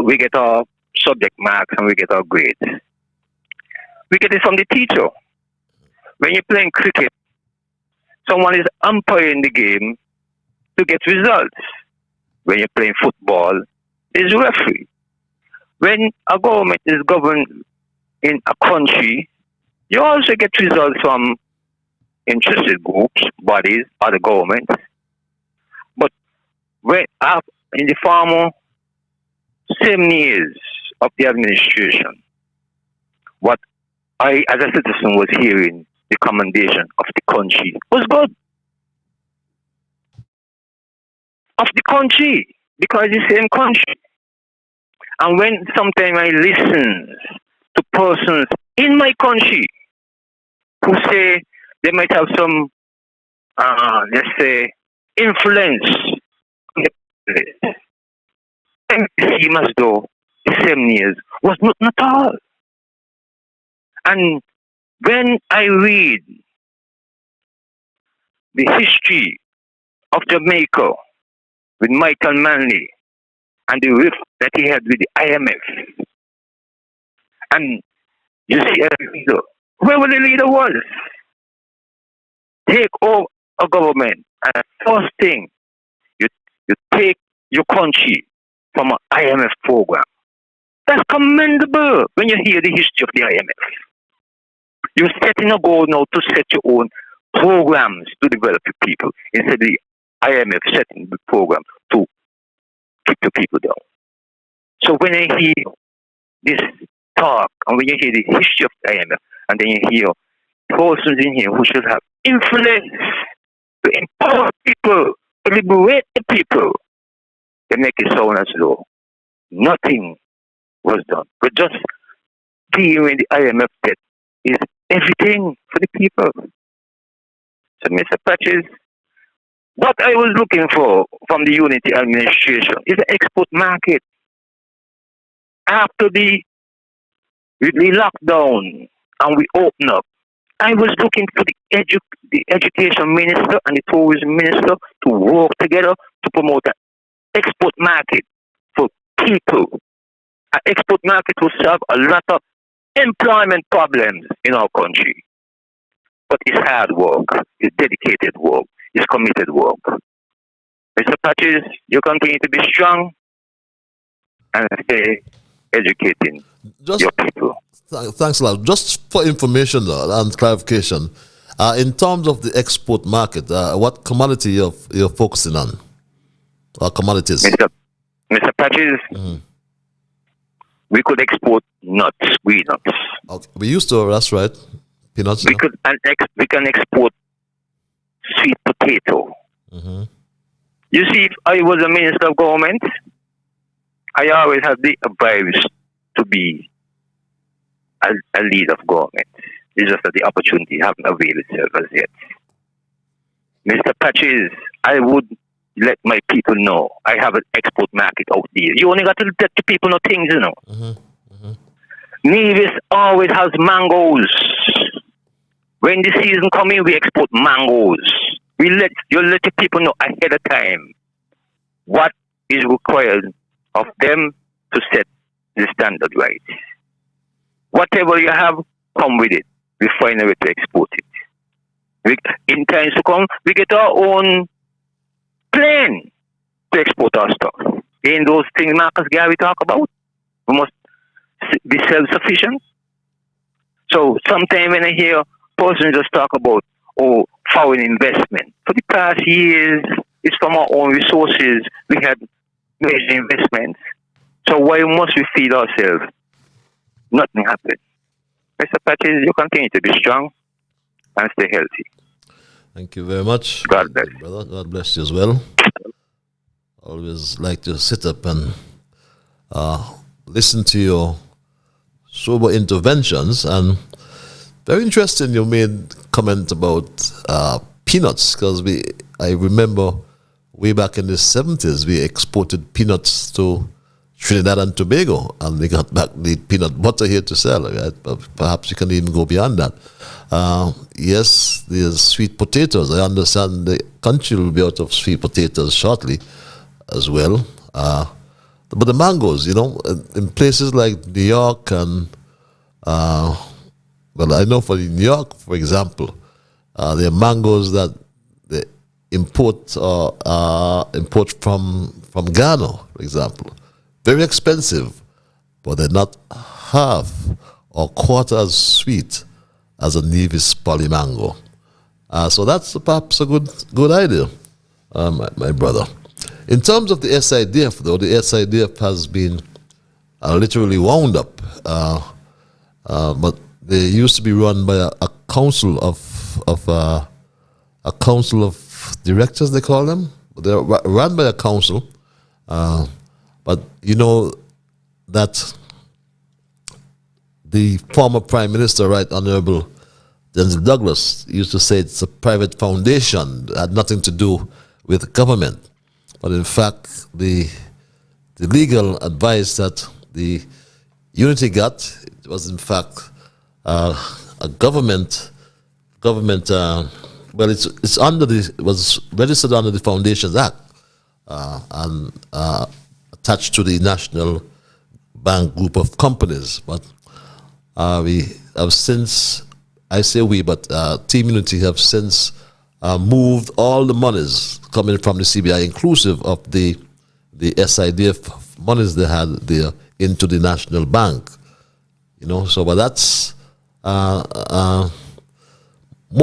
we get our subject marks and we get our grades, we get it from the teacher. When you're playing cricket, someone is umpiring the game to get results. When you're playing football, there's a referee. When a government is governed in a country, you also get results from interested groups, bodies, other governments. But when in the former 7 years of the administration, what I, as a citizen, was hearing the commendation of the country was good. Of the country, because it's the same country. And when sometimes I listen to persons in my country who say they might have some, let's say, influence on the place, it seems as though the 7 years was not at all. And when I read the history of Jamaica with Michael Manley and the rift that he had with the IMF, and you see a leader, whoever the leader was, take over a government, and the first thing, you take your country from an IMF program. That's commendable when you hear the history of the IMF. You're setting a goal now to set your own programs to develop your people instead of the IMF setting the program to keep your people down. So when I hear this talk and when you hear the history of the IMF and then you hear persons in here who should have influence to empower people, to liberate the people, they make it sound as though nothing was done. But just being the IMF debt is everything for the people. So, Mr. Patches, what I was looking for from the Unity administration is the export market. After the lockdown and we open up, I was looking for the education minister and the tourism minister to work together to promote an export market for people. An export market will solve a lot of employment problems in our country. But it's hard work, it's dedicated work, it's committed work. Mr. Patches, you continue to be strong and stay educating your people. Thanks a lot. Just for information and clarification, in terms of the export market, what commodity you're focusing on? Or commodities? Mr. Patches, we could export nuts, green nuts. Okay. We used to, that's right. Peanuts. We can export sweet potato. You see, if I was a minister of government, I always had the vibes to be a leader of government. It's just that the opportunity haven't availed itself as yet. Mr. Patches, I would let my people know I have an export market out there. You only got to let the people know things, you know. Nevis always has mangoes. When the season comes in, we export mangoes. You let the people know ahead of time what is required of them to set the standard right. Whatever you have, come with it. We find a way to export it. In times to come, we get our own plane to export our stuff. Ain't those things Marcus Garvey talk about? We must be self-sufficient. So sometimes when I hear persons just talk about foreign investment, for the past years, it's from our own resources. We had major investments. So why must we feed ourselves? Nothing happened. Mr. Patches, you continue to be strong and stay healthy. Thank you very much. God bless. Brother. God bless you as well. Always like to sit up and listen to your sober interventions. And very interesting you made comment about peanuts, because I remember way back in the 70s we exported peanuts to Trinidad and Tobago, and they got back the peanut butter here to sell, right? But perhaps you can even go beyond that. Yes, there's sweet potatoes. I understand the country will be out of sweet potatoes shortly as well. But the mangoes, in places like New York and, well, I know for New York, for example, there are mangoes that they import from Ghana, for example. Very expensive, but they're not half or quarter as sweet as a Nevis polymango. So that's perhaps a good idea, my brother. In terms of the SIDF, though, the SIDF has been literally wound up, but they used to be run by a council of directors, they call them. They're run by a council, but you know that the former Prime Minister, Right Honorable Denzel Douglas, used to say it's a private foundation, it had nothing to do with government. But in fact, the legal advice that the Unity got, it was in fact a government. Well, it was registered under the Foundations Act and attached to the National Bank group of companies. But we have since, I say we, but Team Unity have since moved all the monies coming from the CBI, inclusive of the SIDF monies they had there, into the National Bank. So but that's more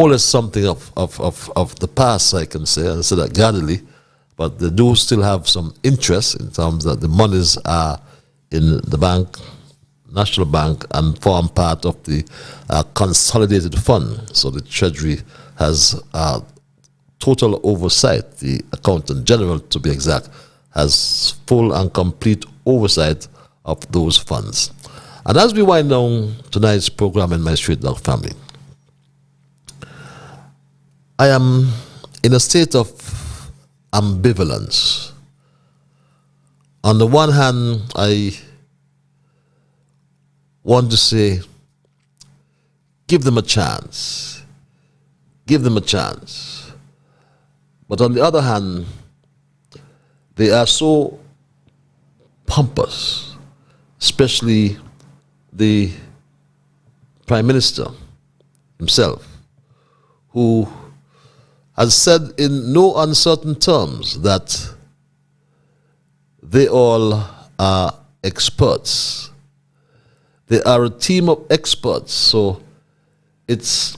or less something of the past, I can say, and I say that guardedly, but they do still have some interest in terms that the monies are in the bank, National Bank, and form part of the consolidated fund. So the Treasury has total oversight. The Accountant General, to be exact, has full and complete oversight of those funds. And as we wind down tonight's program in my Street Dog family, I am in a state of ambivalence. On the one hand, I want to say, give them a chance. Give them a chance. But on the other hand, they are so pompous, especially the Prime Minister himself, who has said in no uncertain terms that they all are experts. They are a team of experts, so it's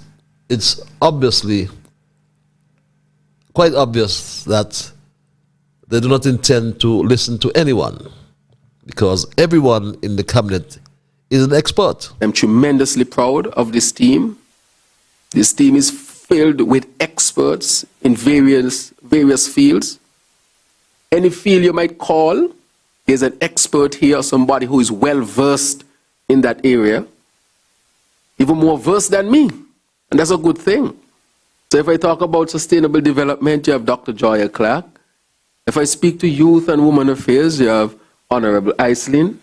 obviously quite obvious that they do not intend to listen to anyone, because everyone in the cabinet is an expert. I'm tremendously proud of this team. This team is filled with experts in various fields. Any field you might call, there's an expert here, somebody who is well versed in that area, even more versed than me, and that's a good thing. So if I talk about sustainable development, you have Dr. Joya Clark. If I speak to youth and women affairs, you have Honorable Iselin.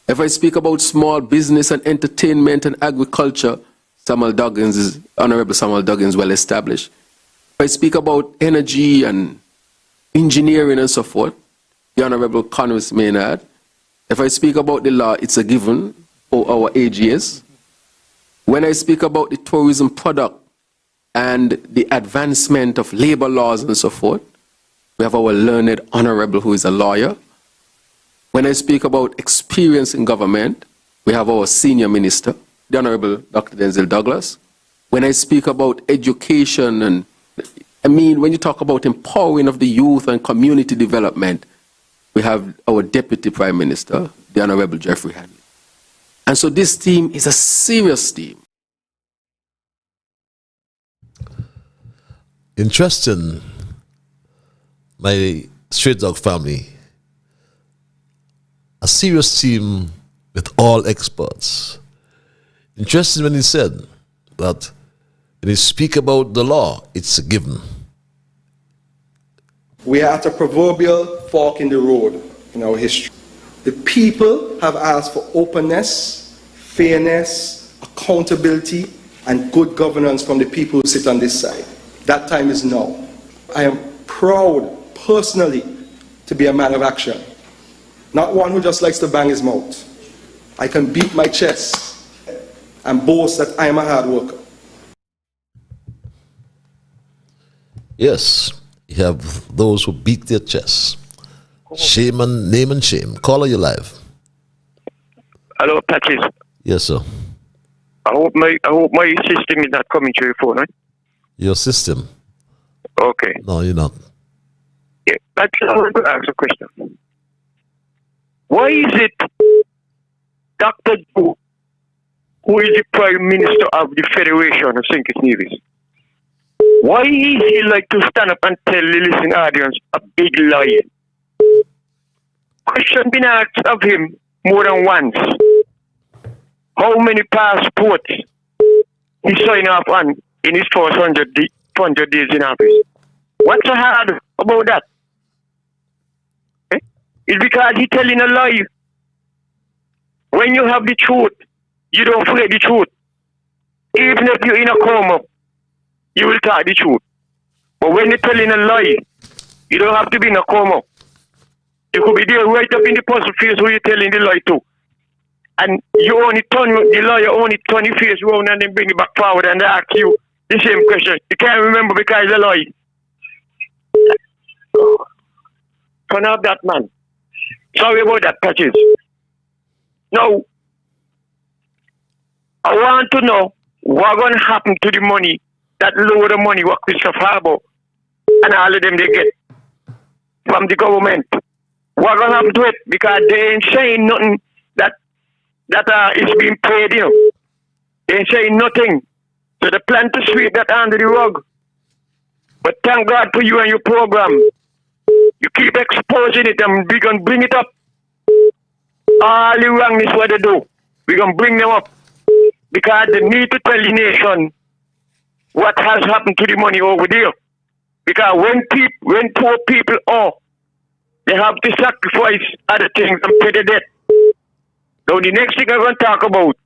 If I speak about small business and entertainment and agriculture, Honorable Samuel Duggins, well established. If I speak about energy and engineering and so forth, the Honorable Conway Maynard. If I speak about the law, it's a given for our AGS. When I speak about the tourism product and the advancement of labor laws and so forth, we have our learned Honorable who is a lawyer. When I speak about experience in government, we have our senior minister, the Honorable Dr. Denzel Douglas. When I speak about education, and when you talk about empowering of the youth and community development, we have our Deputy Prime Minister, the Honorable Jeffrey Hanley. And so this team is a serious team. Interesting, my Straight Dog family, a serious team with all experts. Interesting when he said that when you speak about the law, it's a given. We are at a proverbial fork in the road in our history. The people have asked for openness, fairness, accountability, and good governance from the people who sit on this side. That time is now. I am proud, personally, to be a man of action. Not one who just likes to bang his mouth. I can beat my chest and boast that I am a hard worker. Yes, you have those who beat their chests. Shame and name and shame. Caller, you live. Hello, Patches. Yes, sir. I hope my system is not coming to your phone, right? Your system? Okay. No, you're not. Yeah, Patches, I want to ask a question. Why is it Dr. Joe, who is the Prime Minister of the Federation of St. Kitts Nevis, why is he like to stand up and tell the listening audience a big lie? Question been asked of him more than once. How many passports he signed off on in his first 100 days in office? What's so hard about that? Eh? It's because he's telling a lie. When you have the truth, you don't forget the truth. Even if you're in a coma, you will talk the truth. But when you're telling a lie, you don't have to be in a coma. You could be there right up in the puzzle face who you're telling the lie to. And you only turn the lawyer only turn your face around and then bring it back forward and ask you the same question. You can't remember because it's a lie. Turn off that man. Sorry about that, Patches. Now, I want to know what's going to happen to the money, that load of money what Christopher Harbour and all of them they get from the government. What's going to happen to it? Because they ain't saying nothing that is being paid, you know. They ain't saying nothing. So they plan to sweep that under the rug. But thank God for you and your program. You keep exposing it and we're going to bring it up. All the wrongness what they do, we're going to bring them up. Because they need to tell the nation what has happened to the money over there. Because when poor people are, they have to sacrifice other things and pay the debt. Now the next thing I'm going to talk about,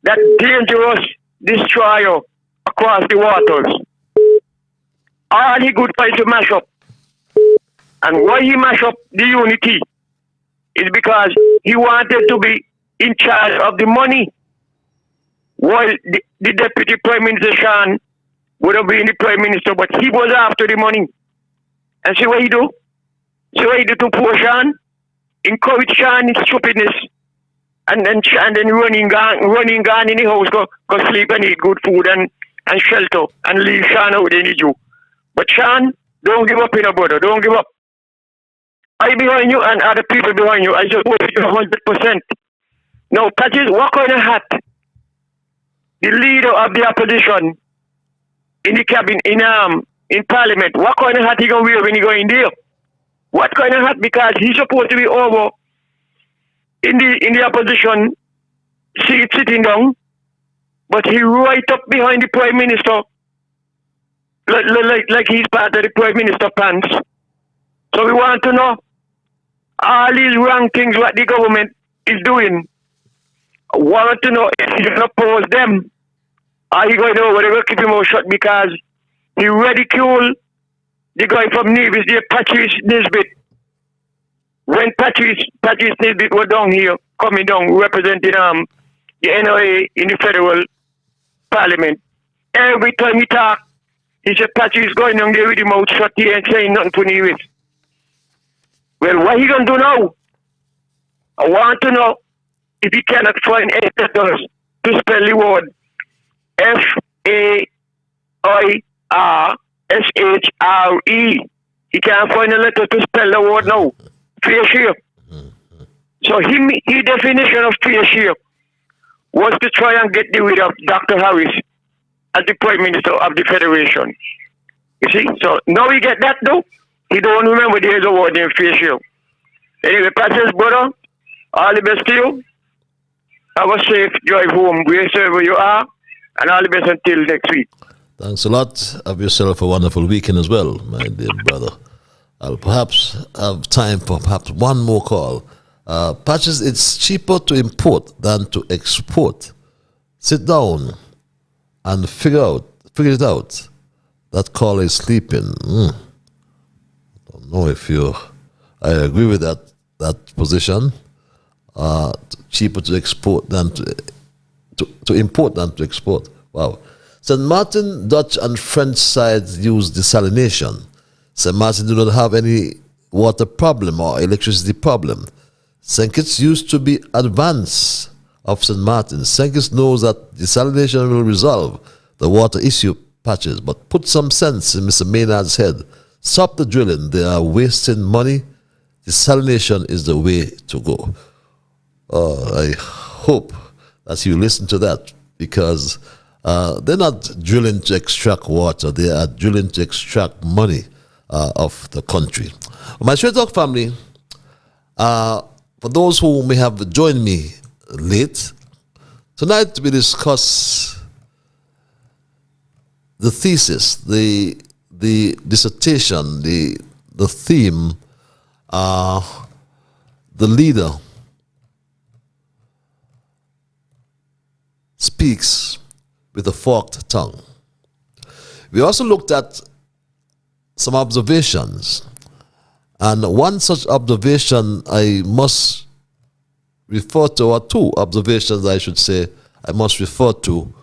that dangerous destroyer across the waters. All he good for is to mash up. And why he mash up the unity is because he wanted to be in charge of the money. While the Deputy Prime Minister Sean would have been the Prime Minister, but he was after the money. And see what he do? See what he do to poor Sean? Encourage Sean in stupidness. And then running gone in the house, go sleep and eat good food and shelter and leave Sean out they need you. But Sean, don't give up in a brother, don't give up. I behind you and other people behind you, I support you 100%. Now, Patches, what kind of hat the leader of the opposition in the cabinet, in Parliament, what kind of hat he gonna wear when he go in there? What kind of hat? Because he's supposed to be over in the opposition seat sitting down, but he right up behind the Prime Minister, like he's part of the Prime Minister pants. So we want to know all these wrong things what the government is doing. I want to know if he's going to oppose them. Are you going over? They're going to keep him out shut because he ridiculed the guy from Nevis, the Patrice Nisbet. When Patrice Nisbet was down here, coming down, representing the NOA in the federal parliament, every time he talk, he said Patrice going down there with his mouth shut, he ain't saying nothing to Nevis. Well, what he going to do now? I want to know if he cannot find any letters to spell the word F-A-I-R-S-H-R-E. He can't find a letter to spell the word now. Fair share. So his definition of fair share was to try and get rid of Dr. Harris as the Prime Minister of the Federation. You see? So now he get that though. He don't remember there's a word in fair share. Anyway, Patches, brother, all the best to you. Have a safe drive home, wherever you are, and all the best until next week. Thanks a lot. Have yourself a wonderful weekend as well, my dear brother. I'll perhaps have time for perhaps one more call Patches, it's cheaper to import than to export. Sit down and figure it out. That call is sleeping. Don't know if I agree with that position. Cheaper to export than to import than to export. Wow. St. Martin, Dutch and French sides use desalination. St. Martin do not have any water problem or electricity problem. St. Kitts used to be advance of St. Martin. St. Kitts knows that desalination will resolve the water issue, Patches, but put some sense in Mr. Maynard's head. Stop the drilling. They are wasting money. Desalination is the way to go. I hope that you listen to that, because they're not drilling to extract water. They are drilling to extract money of the country. My Straight Talk family, for those who may have joined me late, tonight we discuss the thesis, the dissertation, the theme, the leader speaks with a forked tongue. We also looked at some observations, and one such observation I must refer to, or two observations I should say I must refer to.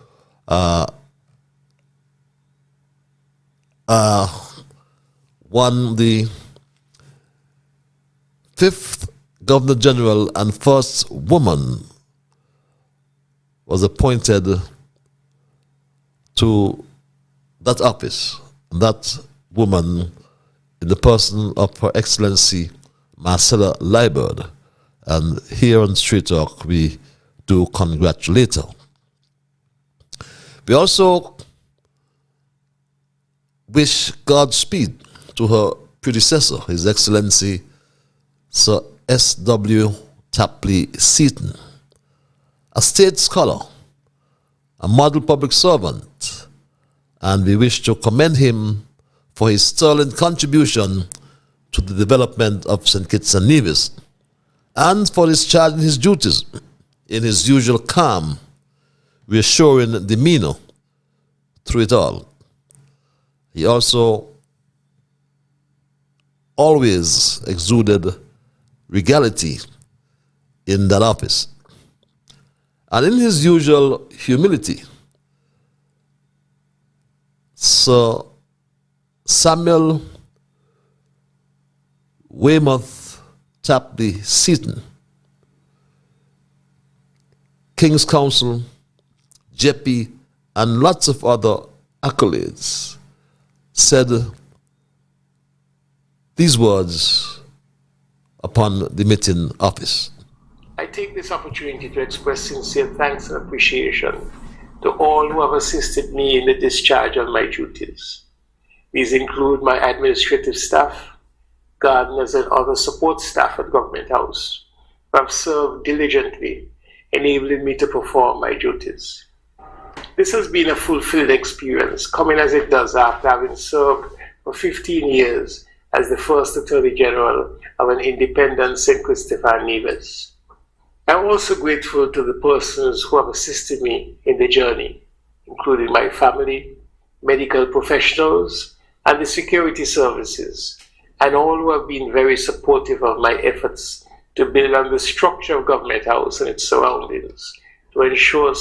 One, the 5th Governor General and first woman was appointed to that office. That woman, in the person of Her Excellency Marcella Liburd. And here on Street Talk, we do congratulate her. We also wish Godspeed to her predecessor, His Excellency Sir S.W. Tapley Seaton, a state scholar, a model public servant, and we wish to commend him for his sterling contribution to the development of St. Kitts and Nevis, and for discharging his duties in his usual calm, reassuring demeanor through it all. He also always exuded regality in that office. And in his usual humility, Sir Samuel Weymouth Tapley Seaton, King's Counsel, JP, and lots of other accolades, said these words upon the meeting office. I take this opportunity to express sincere thanks and appreciation to all who have assisted me in the discharge of my duties. These include my administrative staff, gardeners, and other support staff at Government House, who have served diligently, enabling me to perform my duties. This has been a fulfilled experience, coming as it does after having served for 15 years as the first Attorney General of an independent St. Christopher and Nevis. I'm also grateful to the persons who have assisted me in the journey, including my family, medical professionals, and the security services, and all who have been very supportive of my efforts to build on the structure of Government House and its surroundings, to ensure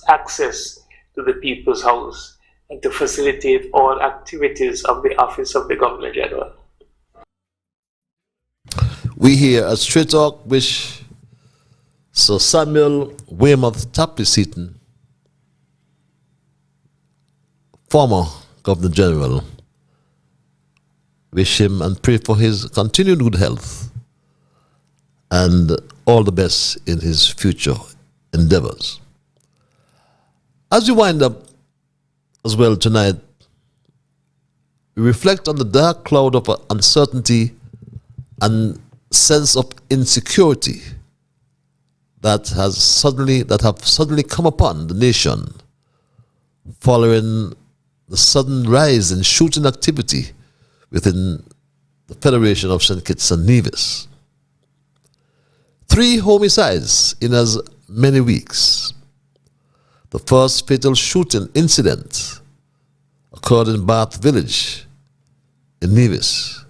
access to the People's House, and to facilitate all activities of the Office of the Governor General. We here at Straight Talk wish Sir Samuel Weymouth Tapley Seaton, former Governor General, wish him and pray for his continued good health and all the best in his future endeavors. As we wind up as well tonight, we reflect on the dark cloud of uncertainty and sense of insecurity that have suddenly come upon the nation following the sudden rise in shooting activity within the Federation of St. Kitts and Nevis. 3 homicides in as many weeks. The first fatal shooting incident occurred in Bath Village in Nevis.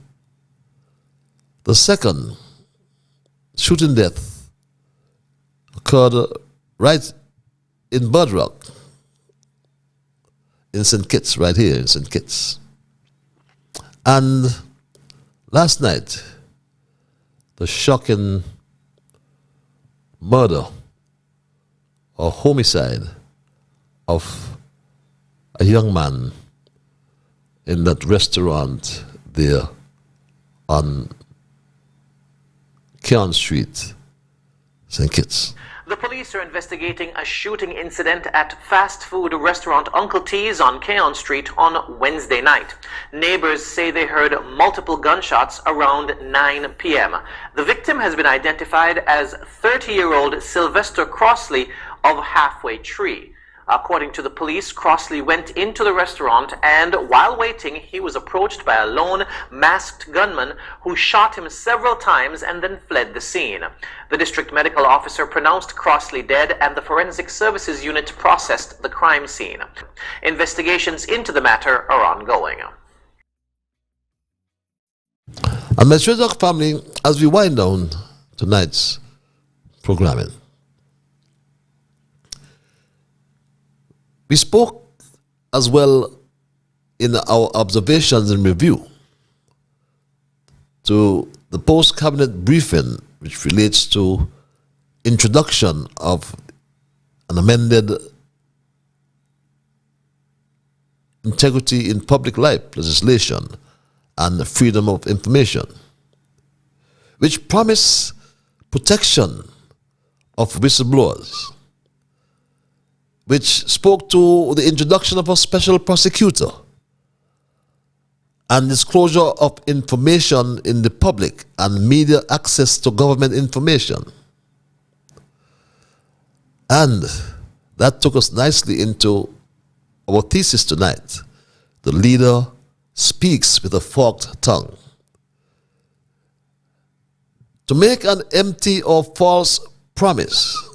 The second shooting death occurred right in Budrock, in St. Kitts, right here in St. Kitts. And last night, the shocking murder or homicide of a young man in that restaurant there on Kearn Street, St. Kitts. The police are investigating a shooting incident at fast food restaurant Uncle T's on Kearn Street on Wednesday night. Neighbors say they heard multiple gunshots around 9 p.m. The victim has been identified as 30-year-old Sylvester Crossley of Halfway Tree. According to the police, Crossley went into the restaurant and while waiting, he was approached by a lone masked gunman who shot him several times and then fled the scene. The district medical officer pronounced Crossley dead and the forensic services unit processed the crime scene. Investigations into the matter are ongoing. And my Straight Talk family, as we wind down tonight's programming, we spoke as well in our observations and review to the post-cabinet briefing, which relates to introduction of an amended integrity in public life legislation and freedom of information, which promise protection of whistleblowers, which spoke to the introduction of a special prosecutor and disclosure of information in the public and media access to government information. And that took us nicely into our thesis tonight. The leader speaks with a forked tongue. To make an empty or false promise,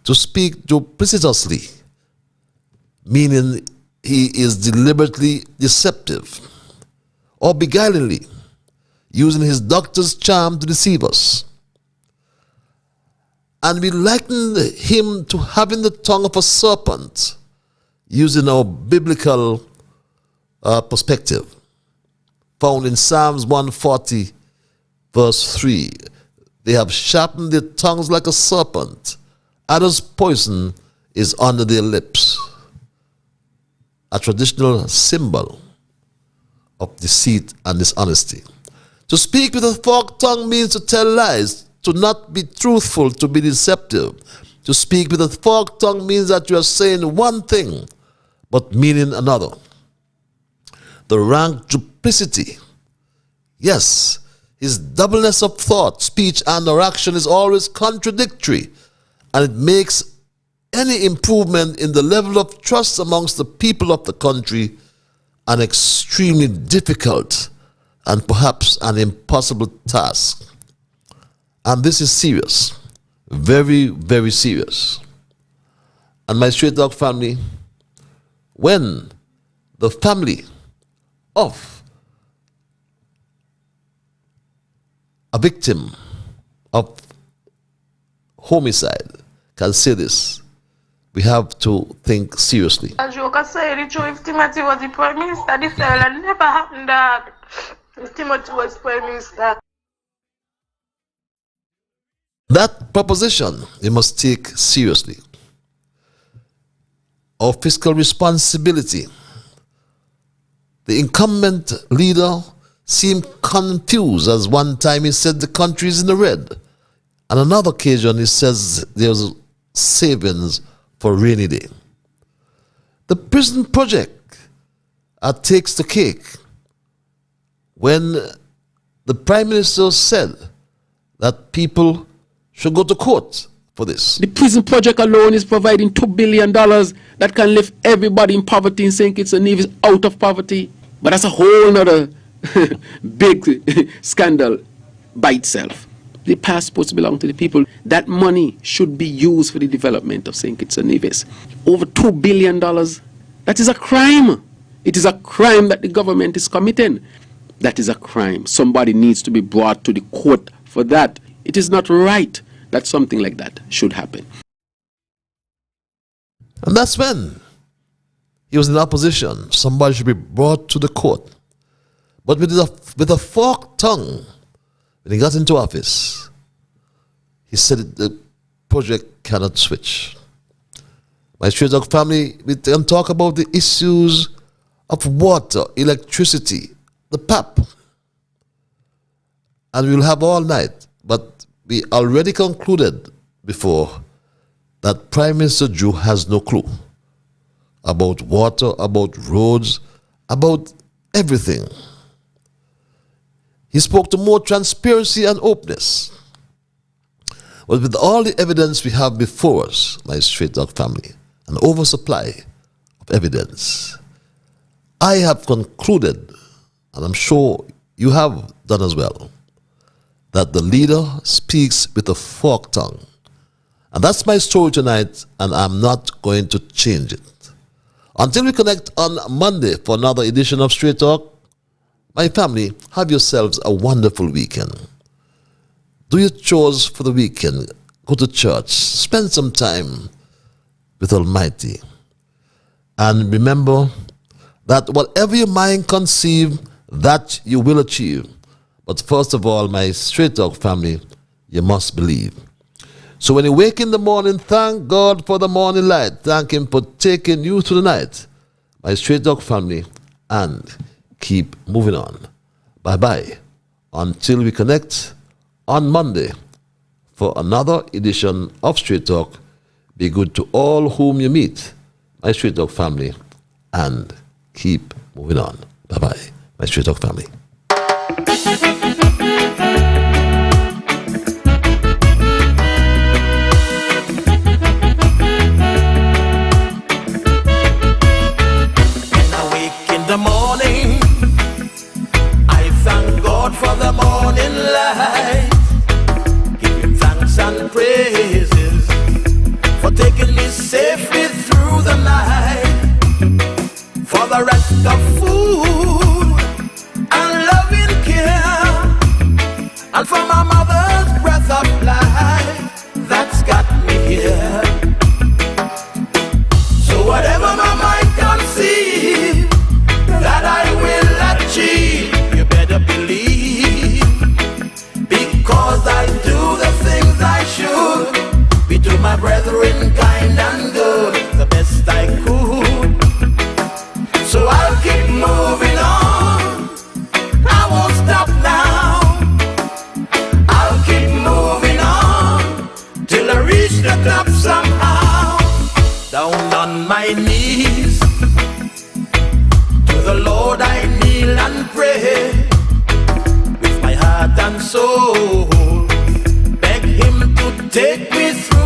to speak duplicitously, meaning he is deliberately deceptive or beguilingly, using his doctor's charm to deceive us. And we liken him to having the tongue of a serpent, using our biblical perspective, found in Psalms 140, verse 3. They have sharpened their tongues like a serpent. Others' poison is under their lips. A traditional symbol of deceit and dishonesty. To speak with a forked tongue means to tell lies, to not be truthful, to be deceptive. To speak with a forked tongue means that you are saying one thing, but meaning another. The rank duplicity. Yes, his doubleness of thought, speech, and or action is always contradictory, and it makes any improvement in the level of trust amongst the people of the country an extremely difficult and perhaps an impossible task. And this is serious, very, very serious. And my Straight Talk family, when the family of a victim of homicide can say this, we have to think seriously. As you can say, the truth, if Timothy was the Prime Minister, this never happened that if Timothy was Prime Minister. That proposition we must take seriously. Our fiscal responsibility. The incumbent leader seemed confused as one time he said the country is in the red. On another occasion he says there's savings for a rainy day. The prison project takes the cake when the Prime Minister said that people should go to court for this. The prison project alone is providing $2 billion that can lift everybody in poverty in St. Kitts and Nevis out of poverty. But that's a whole other big scandal by itself. The passports belong to the people. That money should be used for the development of St. Kitts and Nevis. Over $2 billion. That is a crime. It is a crime that the government is committing. That is a crime. Somebody needs to be brought to the court for that. It is not right that something like that should happen. And that's when he was in opposition. Somebody should be brought to the court. But with a forked tongue, when he got into office, he said the project cannot switch. My Straight Dog family, we can talk about the issues of water, electricity, the PAP. And we'll have all night. But we already concluded before that Prime Minister Drew has no clue about water, about roads, about everything. He spoke to more transparency and openness. But with all the evidence we have before us, my Straight Dog family, an oversupply of evidence, I have concluded, and I'm sure you have done as well, that the leader speaks with a forked tongue. And that's my story tonight, and I'm not going to change it. Until we connect on Monday for another edition of Straight Talk, my family, have yourselves a wonderful weekend. Do your chores for the weekend. Go to church. Spend some time with Almighty. And remember that whatever your mind conceive, that you will achieve. But first of all, my Straight Talk family, you must believe. So when you wake in the morning, thank God for the morning light. Thank Him for taking you through the night. My Straight Talk family, and keep moving on. Bye-bye. Until we connect on Monday for another edition of Straight Talk. Be good to all whom you meet, my Straight Talk family, and keep moving on. Bye-bye, my Straight Talk family. The morning, I thank God for the morning light. Give Him thanks and praises for taking me safely through the night. For the rest of food and loving care, and for my mother's breath of life that's got me here. So whatever my mind conceives, that I will achieve, you better believe, because I do the things I should, be to my brethren kind and good, the best I could. So I'll keep moving on, I won't stop now, I'll keep moving on, till I reach the top somehow, down on my knees. The Lord I kneel and pray, with my heart and soul, beg Him to take me through